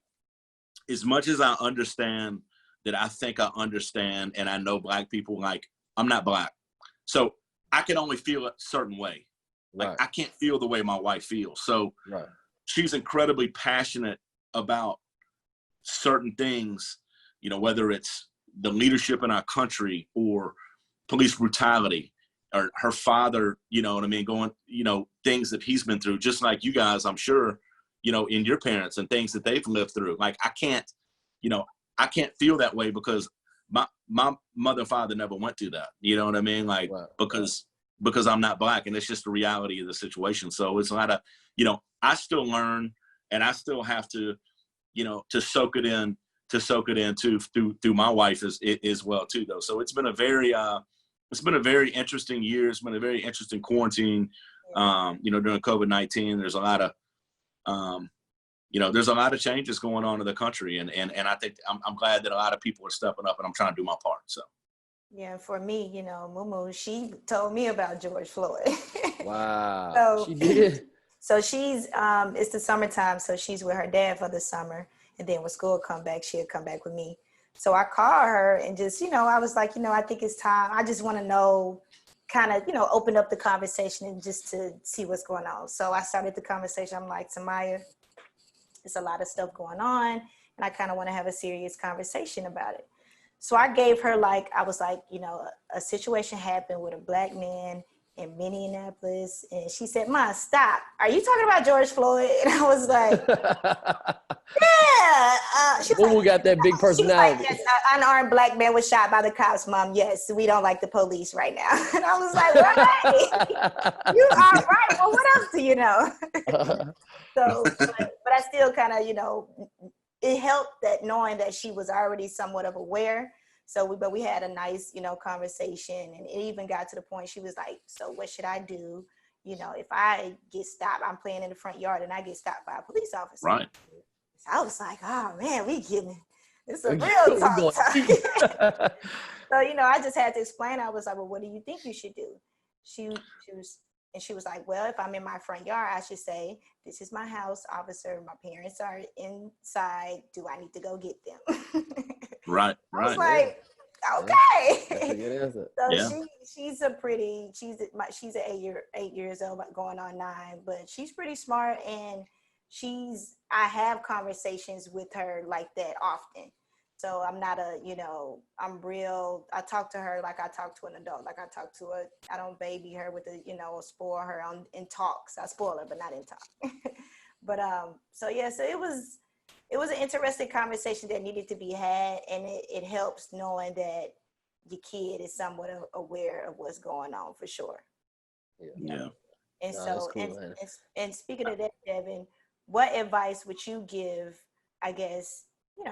as much as I understand that I think I understand, and I know Black people, like, I'm not Black. So I can only feel a certain way. Like, right. I can't feel the way my wife feels. So she's incredibly passionate about certain things, whether it's the leadership in our country or police brutality, or her father, going, things that he's been through, just like you guys, I'm sure, in your parents, and things that they've lived through. Like, I can't feel that way because my mother and father never went through that. You know what I mean? Like, because I'm not Black, and it's just the reality of the situation. So it's a lot of, I still learn, and I still have to, to soak it in too, through my wife as well too, though. So it's been a very interesting year. It's been a very interesting quarantine. During COVID-19, there's a lot of, there's a lot of changes going on in the country, and I think I'm glad that a lot of people are stepping up, and I'm trying to do my part. So. Yeah, for me, Mumu, she told me about George Floyd. Wow. So, she did. So she's, it's the summertime, so she's with her dad for the summer. And then when school come back, she'll come back with me. So I called her and just, I was like, I think it's time. I just want to know, kind of, open up the conversation and just to see what's going on. So I started the conversation. I'm like, Tamaya, there's a lot of stuff going on, and I kind of want to have a serious conversation about it. So I gave her, I was like, a situation happened with a Black man in Minneapolis, and she said, "Ma, stop. Are you talking about George Floyd?" And I was like, yeah. Mumu got that big personality. Yes, an unarmed Black man was shot by the cops, Mom. Yes, we don't like the police right now. And I was like, right. You are right. Well, what else do you know? So, but I still kind of, it helped that knowing that she was already somewhat of aware. So but we had a nice, conversation, and it even got to the point she was like, "So what should I do? If I get stopped, I'm playing in the front yard and I get stopped by a police officer." Right. So I was like, "Oh man, it's a real talk." So, I just had to explain. I was like, "Well, what do you think you should do?" She was like, "Well, if I'm in my front yard, I should say, 'This is my house, officer. My parents are inside. Do I need to go get them?'" Right. I was like, Okay. That's a good answer. So she's an 8 years old, going on 9, but she's pretty smart, and I have conversations with her like that often. So I'm not I talk to her like I talk to an adult, like I don't baby her with spoil her in talks. I spoil her, but not in talk. But so it was an interesting conversation that needed to be had, and it helps knowing that your kid is somewhat aware of what's going on, for sure. Yeah. And so, cool, and speaking of that, Devin, what advice would you give, I guess,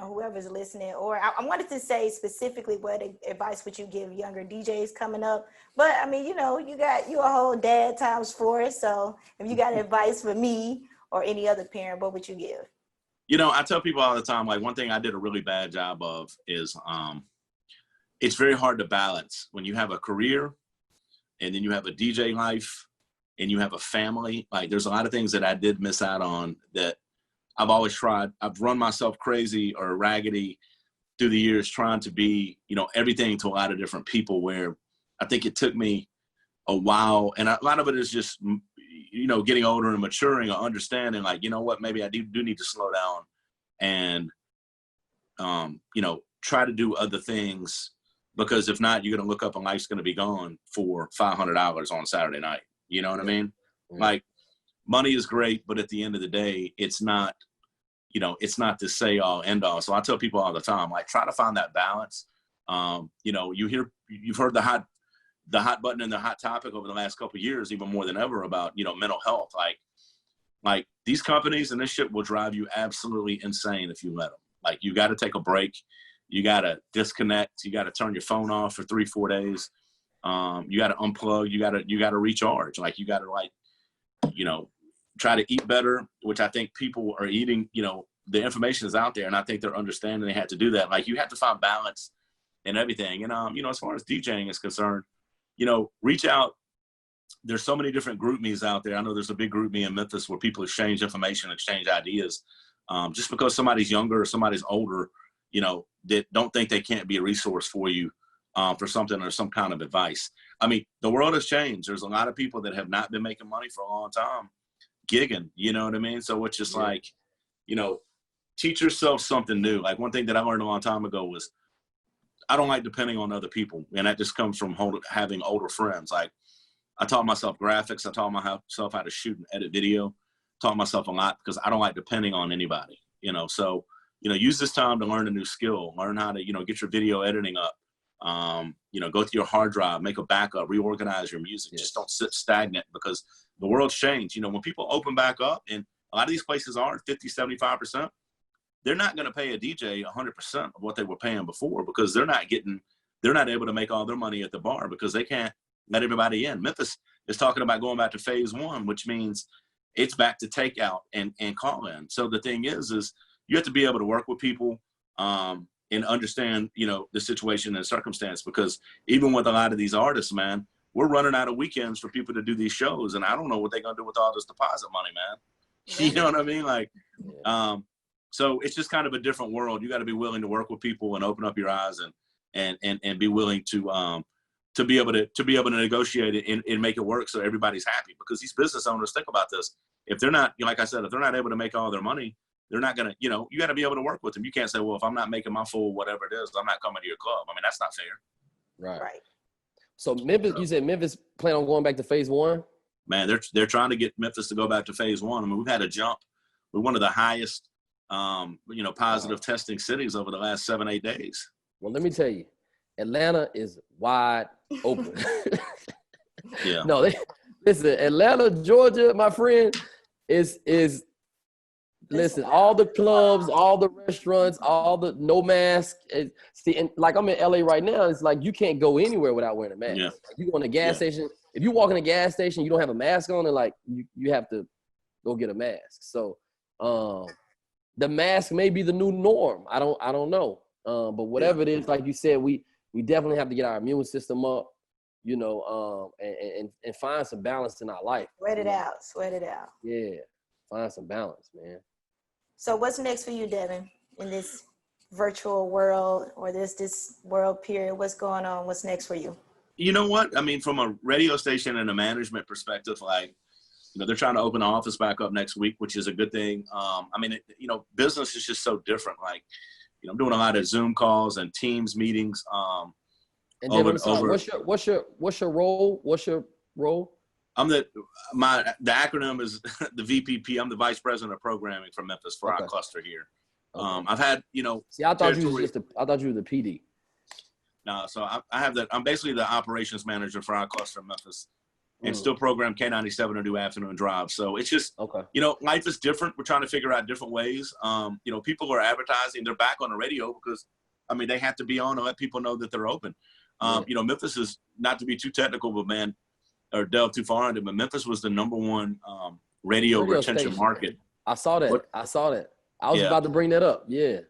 whoever's listening, or I wanted to say specifically, what advice would you give younger DJs coming up? But I mean, you a whole dad times 4. So if you got advice for me or any other parent, what would you give? I tell people all the time, like, one thing I did a really bad job of is it's very hard to balance when you have a career and then you have a DJ life and you have a family. Like, there's a lot of things that I did miss out on that I've always tried. I've run myself crazy or raggedy through the years trying to be, everything to a lot of different people, where I think it took me a while. And a lot of it is just, getting older and maturing or understanding, like, what, maybe I do need to slow down and, try to do other things, because if not, you're going to look up and life's going to be gone for $500 on Saturday night. You know what I mean? Mm-hmm. Like, money is great, but at the end of the day, it's not, it's not the say all end all. So I tell people all the time, like, try to find that balance. You've heard the hot button and the hot topic over the last couple of years, even more than ever, about, mental health. Like these companies and this shit will drive you absolutely insane if you let them. Like, you got to take a break. You got to disconnect. You got to turn your phone off for 3-4 days. You got to unplug. You got to recharge. Like, you got to, try to eat better, which I think people are eating. The information is out there, and I think they're understanding they had to do that. Like, you have to find balance in everything. And, as far as DJing is concerned, reach out. There's so many different group me's out there. I know there's a big group me in Memphis where people exchange information, exchange ideas. Just because somebody's younger or somebody's older, that don't think they can't be a resource for you for something or some kind of advice. I mean, the world has changed. There's a lot of people that have not been making money for a long time gigging, you know what I mean? So it's just like, teach yourself something new. Like, one thing that I learned a long time ago was I don't like depending on other people. And that just comes from having older friends. Like, I taught myself graphics. I taught myself how to shoot and edit video. Taught myself a lot because I don't like depending on anybody, So, use this time to learn a new skill. Learn how to, get your video editing up. Go through your hard drive, make a backup, reorganize your music. Yes. Just don't sit stagnant, because the world's changed. When people open back up, and a lot of these places are 50, 75%, they're not going to pay a DJ 100% of what they were paying before, because they're not able to make all their money at the bar because they can't let everybody in. Memphis is talking about going back to phase 1, which means it's back to takeout and call in. So the thing is you have to be able to work with people and understand, the situation and circumstance, because even with a lot of these artists, man, we're running out of weekends for people to do these shows. And I don't know what they're going to do with all this deposit money, man. Yeah. You know what I mean? Like, so it's just kind of a different world. You got to be willing to work with people and open up your eyes and be willing to be able to negotiate it and make it work so everybody's happy. Because these business owners, think about this. If they're not, like I said, if they're not able to make all their money, they're not going to, you got to be able to work with them. You can't say, well, if I'm not making my full whatever it is, I'm not coming to your club. I mean, that's not fair. Right. So Memphis, you said Memphis plan on going back to phase 1? Man, they're trying to get Memphis to go back to phase 1. I mean, we've had a jump. We're one of the highest, positive testing cities over the last 7-8 days. Well, let me tell you, Atlanta is wide open. Yeah. No, listen, Atlanta, Georgia, my friend, is listen, all the clubs, all the restaurants, all the no mask. See, and like, I'm in LA right now, it's like you can't go anywhere without wearing a mask. Yeah. You go in a gas station, if you walk in a gas station, you don't have a mask on, and like you have to go get a mask. So the mask may be the new norm. I don't know. But whatever it is, like you said, we definitely have to get our immune system up, and find some balance in our life. Sweat it out. Yeah, find some balance, man. So what's next for you, Devin, in this virtual world or this world period? What's going on? What's next for you? You know what? I mean, from a radio station and a management perspective, like, you know, they're trying to open the office back up next week, which is a good thing. I mean, you know, business is just so different. Like, you know, I'm doing a lot of Zoom calls and Teams meetings. And Devin, what's your role? What's your role? I'm the acronym is the VPP. I'm the Vice President of Programming for Memphis for our cluster here. Okay. I've had, you know, see, I thought you were the PD. No, so I have that. I'm basically the operations manager for our cluster in Memphis, and still program K97 to do afternoon drives. So it's just, you know, life is different. We're trying to figure out different ways. You know, people are advertising. They're back on the radio because, I mean, they have to be on to let people know that they're open. You know, Memphis is, not to be too technical, but man, or delve too far into it, but Memphis was the #1 radio retention station. Market. I saw that. I was about to bring that up. Yeah.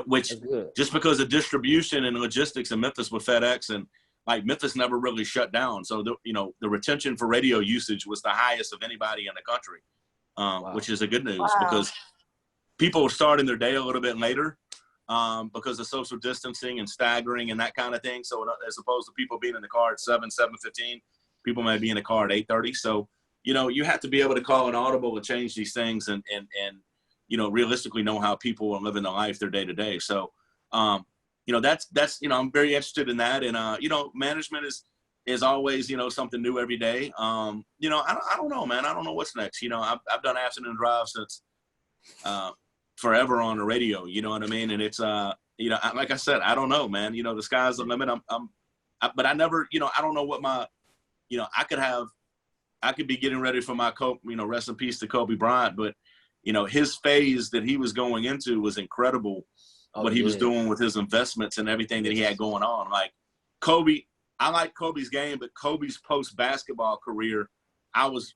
Which just because of distribution and logistics in Memphis with FedEx, and like Memphis never really shut down. So, you know, the retention for radio usage was the highest of anybody in the country, which is a good news because people were starting their day a little bit later because of social distancing and staggering and that kind of thing. So as opposed to people being in the car at 7:15, people may be in the car at 8:30. So, you know, you have to be able to call an audible to change these things and you know, realistically know how people are living their life, their day to day. So, you know, that's, you know, I'm very interested in that. And, you know, management is always, you know, something new every day. You know, I don't know, man. I don't know what's next. You know, I've done afternoon drive since forever on the radio, you know what I mean? And it's, you know, like I said, I don't know, man, you know, the sky's the limit. But I never, you know, I don't know what my, you know, I could be getting ready for my Kobe, you know, rest in peace to Kobe Bryant, but you know, his phase that he was going into was incredible. What he was doing with his investments and everything that he had going on. Like Kobe, I like Kobe's game, but Kobe's post-basketball career, I was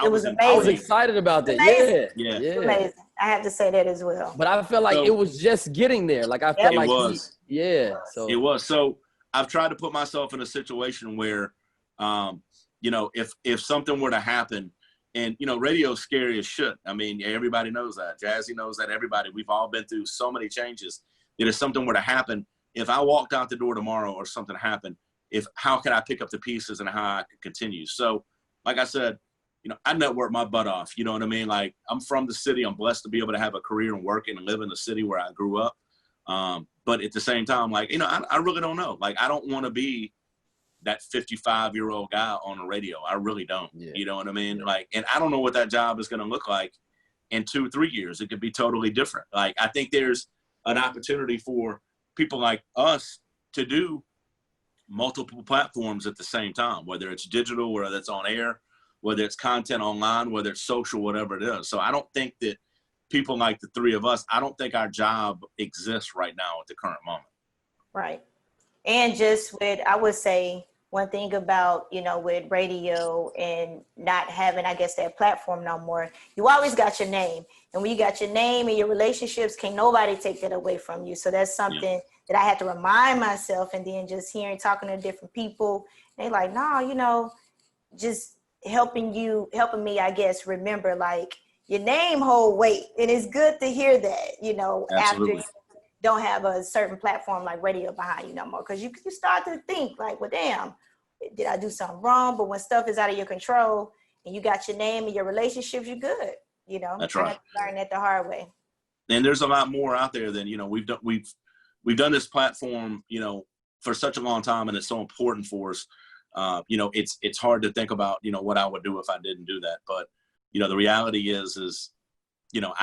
excited about that. Yeah. Amazing. I have to say that as well. But I felt like it was just getting there. Like I felt like So it was. So I've tried to put myself in a situation where, you know, if something were to happen. And, you know, radio's scary as shit. I mean, everybody knows that. Jazzy knows that. Everybody. We've all been through so many changes. That if something were to happen, if I walked out the door tomorrow or something happened, how can I pick up the pieces and how I could continue? So, like I said, you know, I network my butt off. You know what I mean? Like, I'm from the city. I'm blessed to be able to have a career and work and live in the city where I grew up. But at the same time, like, you know, I really don't know. Like, I don't want to be that 55-year-old guy on the radio. I really don't. You know what I mean? Like, and I don't know what that job is going to look like in 2-3 years. It could be totally different. Like, I think there's an opportunity for people like us to do multiple platforms at the same time, whether it's digital, whether it's on air, whether it's content online, whether it's social, whatever it is. So I don't think that people like the three of us, I don't think our job exists right now at the current moment. Right. And just with, I would say, one thing about, you know, with radio and not having, I guess, that platform no more, you always got your name. And when you got your name and your relationships, can't nobody take that away from you. So that's something that I had to remind myself. And then just hearing, talking to different people, they like, no, you know, just helping me, I guess, remember, like, your name hold weight. And it's good to hear that, you know, Absolutely. After don't have a certain platform like radio behind you no more, because you start to think like, well, damn, did I do something wrong? But when stuff is out of your control and you got your name and your relationships, you're good. You know, that's right. I learned that the hard way. And there's a lot more out there than, you know, we've done this platform, you know, for such a long time, and it's so important for us. You know, it's hard to think about, you know, what I would do if I didn't do that. But, you know, the reality is, you know,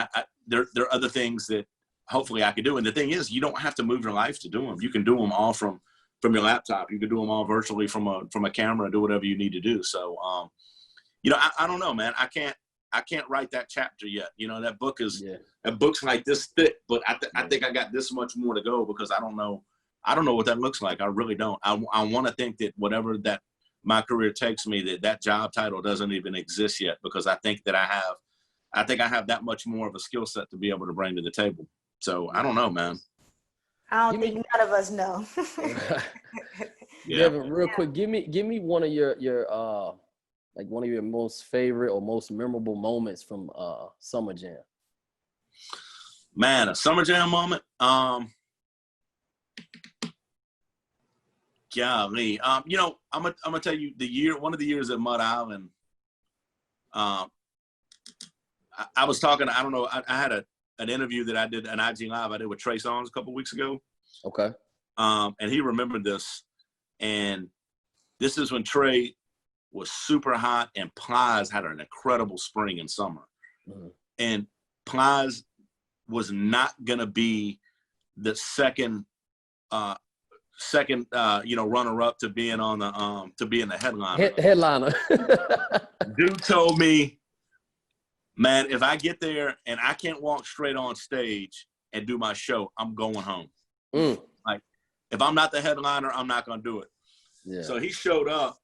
there are other things that hopefully I could do. And the thing is, you don't have to move your life to do them. You can do them all from your laptop. You can do them all virtually from a camera, do whatever you need to do. So, you know, I don't know, man. I can't write that chapter yet. You know, that book's like this thick, but I think I got this much more to go because I don't know what that looks like. I really don't. I want to think that whatever that my career takes me, that job title doesn't even exist yet, because I think that I have that much more of a skill set to be able to bring to the table. So I don't know, man. I don't think none of us know. Devin, real quick, give me one of your like one of your most favorite or most memorable moments from Summer Jam. Man, a Summer Jam moment. Golly. You know, I'm gonna tell you one of the years at Mud Island. I was talking. I don't know. I had an interview that I did, an IG Live I did with Trey Songz a couple weeks ago. Okay. And he remembered this, and this is when Trey was super hot, and Plies had an incredible spring and summer, and Plies was not gonna be the second runner-up to being on the to being the headliner. Headliner. Dude told me, man, if I get there and I can't walk straight on stage and do my show, I'm going home. Like, if I'm not the headliner, I'm not gonna do it. Yeah. So he showed up,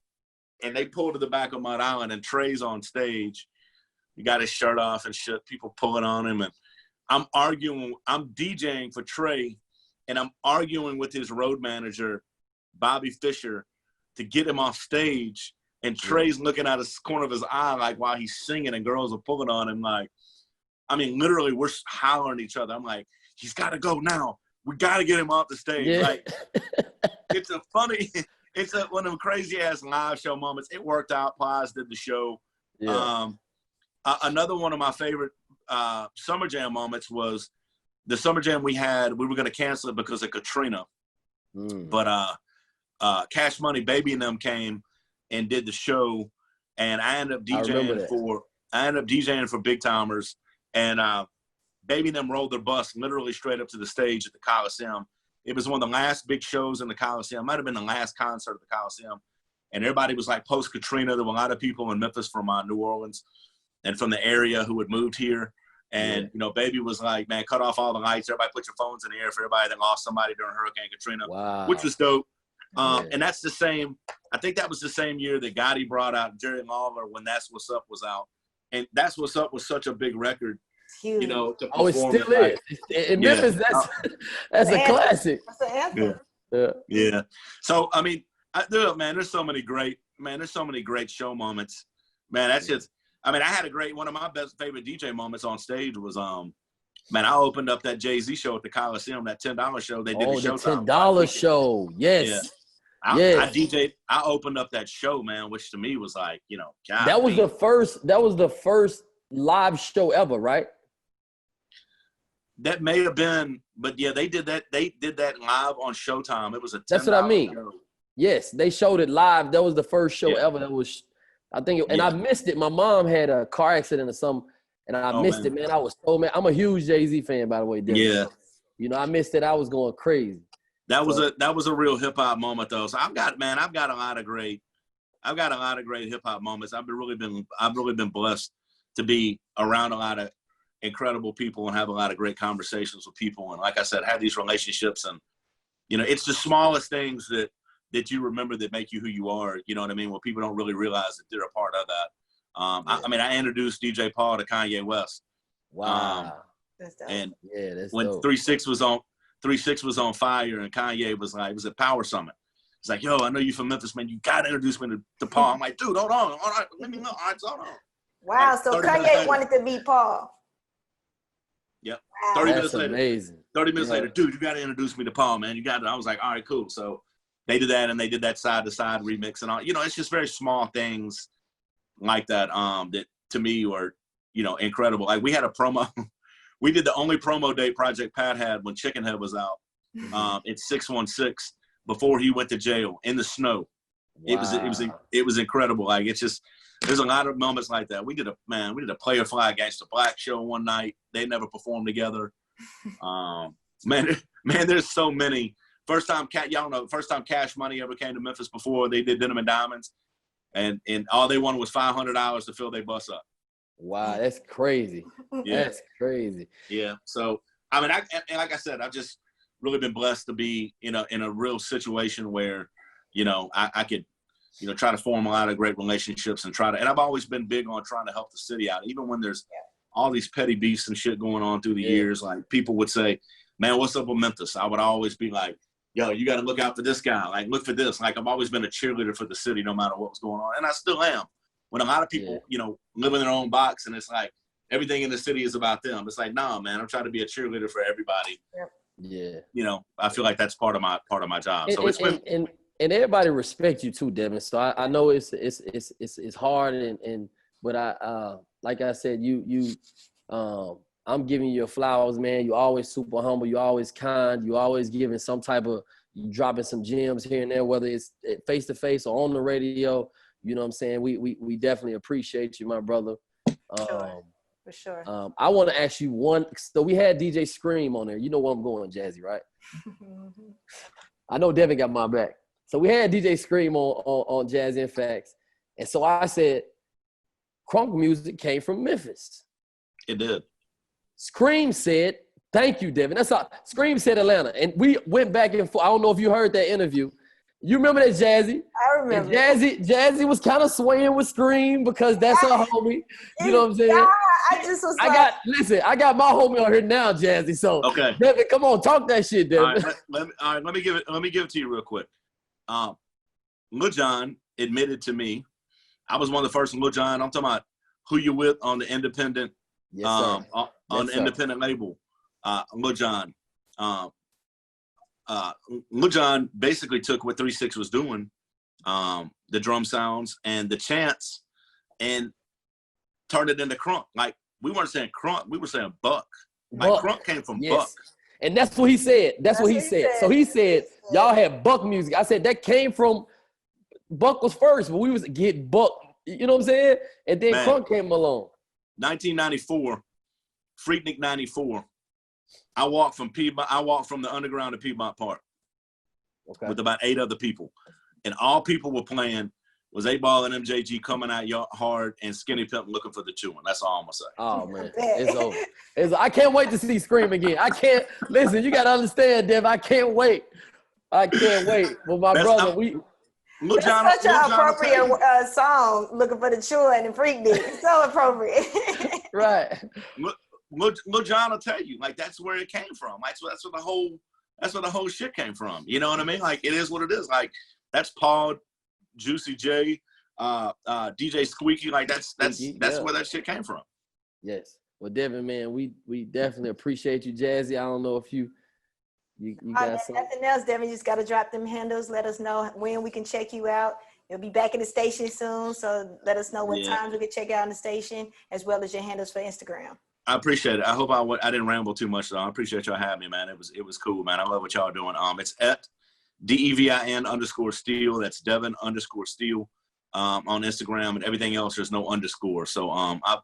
and they pulled to the back of Mud Island, and Trey's on stage. He got his shirt off and shit. People pulling on him, and I'm DJing for Trey, and I'm arguing with his road manager, Bobby Fisher, to get him off stage. And Trey's looking out the corner of his eye, like, while he's singing, and girls are pulling on him. Like, I mean, literally, we're hollering at each other. I'm like, he's got to go now. We got to get him off the stage. Yeah. Like, it's one of them crazy-ass live show moments. It worked out. Plies did the show. Yeah. Another one of my favorite Summer Jam moments was the Summer Jam we had. We were going to cancel it because of Katrina. But Cash Money, Baby and them came and did the show, and I ended up DJing for Big Timers, and Baby and them rolled their bus literally straight up to the stage at the Coliseum. It was one of the last big shows in the Coliseum. It might have been the last concert at the Coliseum, and everybody was like post-Katrina. There were a lot of people in Memphis from New Orleans and from the area who had moved here, and you know, Baby was like, man, cut off all the lights. Everybody put your phones in the air for everybody that lost somebody during Hurricane Katrina, which was dope. And that's the same. I think that was the same year that Gotti brought out Jerry Lawler when That's What's Up was out, and That's What's Up was such a big record. You know, to perform. It still is. In Memphis, that's a classic. That's an anthem. Yeah. So I mean, there's so many great show moments. Man, that's just. I mean, I had one of my favorite DJ moments on stage was man, I opened up that Jay-Z show at the Coliseum, that $10 show. They did the Showtime. $10 show. Yes. Yeah. I opened up that show, man, which to me was like, you know, God, that was the first live show ever, right? That may have been, but yeah, they did that live on Showtime. It was a $10 That's what I mean. show. Yes, they showed it live. That was the first show ever that was, I think, and I missed it. My mom had a car accident or something, and I missed it, man. I was so mad. I'm a huge Jay-Z fan, by the way, Devin. Yeah. You know, I missed it. I was going crazy. That was a real hip hop moment though. So I've got a lot of great hip hop moments. I've really been blessed to be around a lot of incredible people and have a lot of great conversations with people. And like I said, have these relationships, and you know, it's the smallest things that you remember that make you who you are. You know what I mean? Well, people don't really realize that they're a part of that. I mean, I introduced DJ Paul to Kanye West. Wow. That's dope. And that's when dope. 3-6 was on fire, and Kanye was like, it was a Power Summit. It's like, yo, I know you from Memphis, man. You got to introduce me to Paul. I'm like, dude, hold on. All right, let me know. All right, hold on. Wow, like, so Kanye wanted to meet Paul. Yep. Wow. 30 minutes later. Amazing. 30 minutes later, dude, you got to introduce me to Paul, man. You got to. I was like, all right, cool. So they did that, and they did that side-to-side remix and all. You know, it's just very small things like that that to me were, you know, incredible. Like we had a promo. We did the only promo date Project Pat had when Chickenhead was out. It's 616 before he went to jail in the snow. Wow. It was incredible. Like it's just, there's a lot of moments like that. We did a Player Fly Against the Black show one night. They never performed together. Man, there's so many. First time Cash Money ever came to Memphis before they did Denim and Diamonds, and all they wanted was $500 to fill their bus up. Wow, that's crazy. Yeah. That's crazy. Yeah. So I mean, and like I said, I've just really been blessed to be in a real situation where, you know, I could, you know, try to form a lot of great relationships and and I've always been big on trying to help the city out, even when there's all these petty beefs and shit going on through the years. Like people would say, man, what's up with Memphis? I would always be like, yo, you got to look out for this guy. Like, look for this. Like, I've always been a cheerleader for the city no matter what was going on. And I still am. When a lot of people, you know, live in their own box and it's like, everything in the city is about them. It's like, nah, man, I'm trying to be a cheerleader for everybody. Yep. Yeah. You know, I feel like that's part of my job. So and everybody respect you too, Devin. So I know it's hard but I like I said, I'm giving you your flowers, man. You always super humble. You always kind. You always giving some type of, you dropping some gems here and there, whether it's face to face or on the radio. You know what I'm saying? We definitely appreciate you, my brother. For sure. I want to ask you one. So we had DJ Scream on there. You know where I'm going, Jazzy, right? I know Devin got my back. So we had DJ Scream on Jazzy and Facts. And so I said, crunk music came from Memphis. It did. Scream said, thank you, Devin. That's all. Scream said Atlanta. And we went back and forth. I don't know if you heard that interview. You remember that, Jazzy? I remember. And Jazzy was kind of swaying with Scream because that's her homie. You know what I'm saying? Yeah, I just was I got my homie on here now, Jazzy. So okay, Devin, come on, talk that shit, Devin. All right, let me give it to you real quick. Lil Jon admitted to me, I was one of the first Lil Jon. I'm talking about Who You With on the independent, on the independent label. Lil Jon. Lil Jon basically took what 3 6 was doing, the drum sounds and the chants, and turned it into crunk. Like, we weren't saying crunk, we were saying buck. Like, crunk came from buck. And that's what he said. That's what he said. So he said, y'all had buck music. I said, that came from, buck was first, but we was getting buck. You know what I'm saying? And then crunk came along. 1994, Freaknik 94. I walked from the underground to Piedmont Park with about 8 other people. And all people were playing was 8 Ball and MJG coming out hard and Skinny Pimp looking for the chewing. That's all I'm going to say. Oh, man. It's over. I can't wait to see Scream again. Listen, you got to understand, Dev. I can't wait. Well, my brother, That's such an appropriate song, Looking for the Chewing and Freaknik. It's so appropriate. Right. Lil Jon will tell you, like, that's where it came from. Like, so that's where the whole shit came from. You know what I mean? Like, it is what it is. Like, that's Paul, Juicy J, DJ Squeaky. Like, that's where that shit came from. Yes. Well, Devin, man, we definitely appreciate you, Jazzy. I don't know if you got something. Nothing else, Devin. You just got to drop them handles. Let us know when we can check you out. You'll be back in the station soon, so let us know what times we can check out on the station, as well as your handles for Instagram. I appreciate it. I hope I didn't ramble too much, though. I appreciate y'all having me, man. It was cool, man. I love what y'all doing. It's at DEVIN_Steel. That's Devin_Steel on Instagram, and everything else there's no underscore. So I've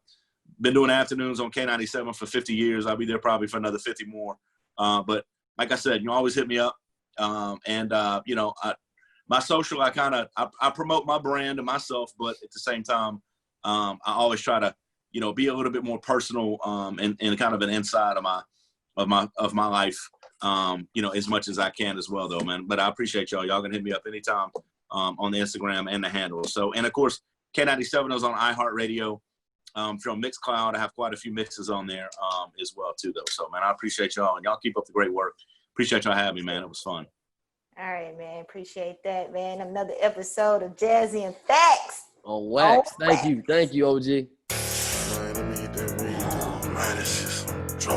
been doing afternoons on K97 for 50 years. I'll be there probably for another 50 more. But like I said, you always hit me up. My social, I promote my brand and myself, but at the same time, I always try to, be a little bit more personal and kind of an inside of my life, as much as I can as well, though, man. But I appreciate y'all. Y'all can hit me up anytime on the Instagram and the handle. So, and of course, K97 is on iHeartRadio. From Mixcloud, I have quite a few mixes on there as well, too, though. So, man, I appreciate y'all, and y'all keep up the great work. Appreciate y'all having me, man. It was fun. All right, man. Appreciate that, man. Another episode of Jazzy and Facts. On wax. Thank you, OG.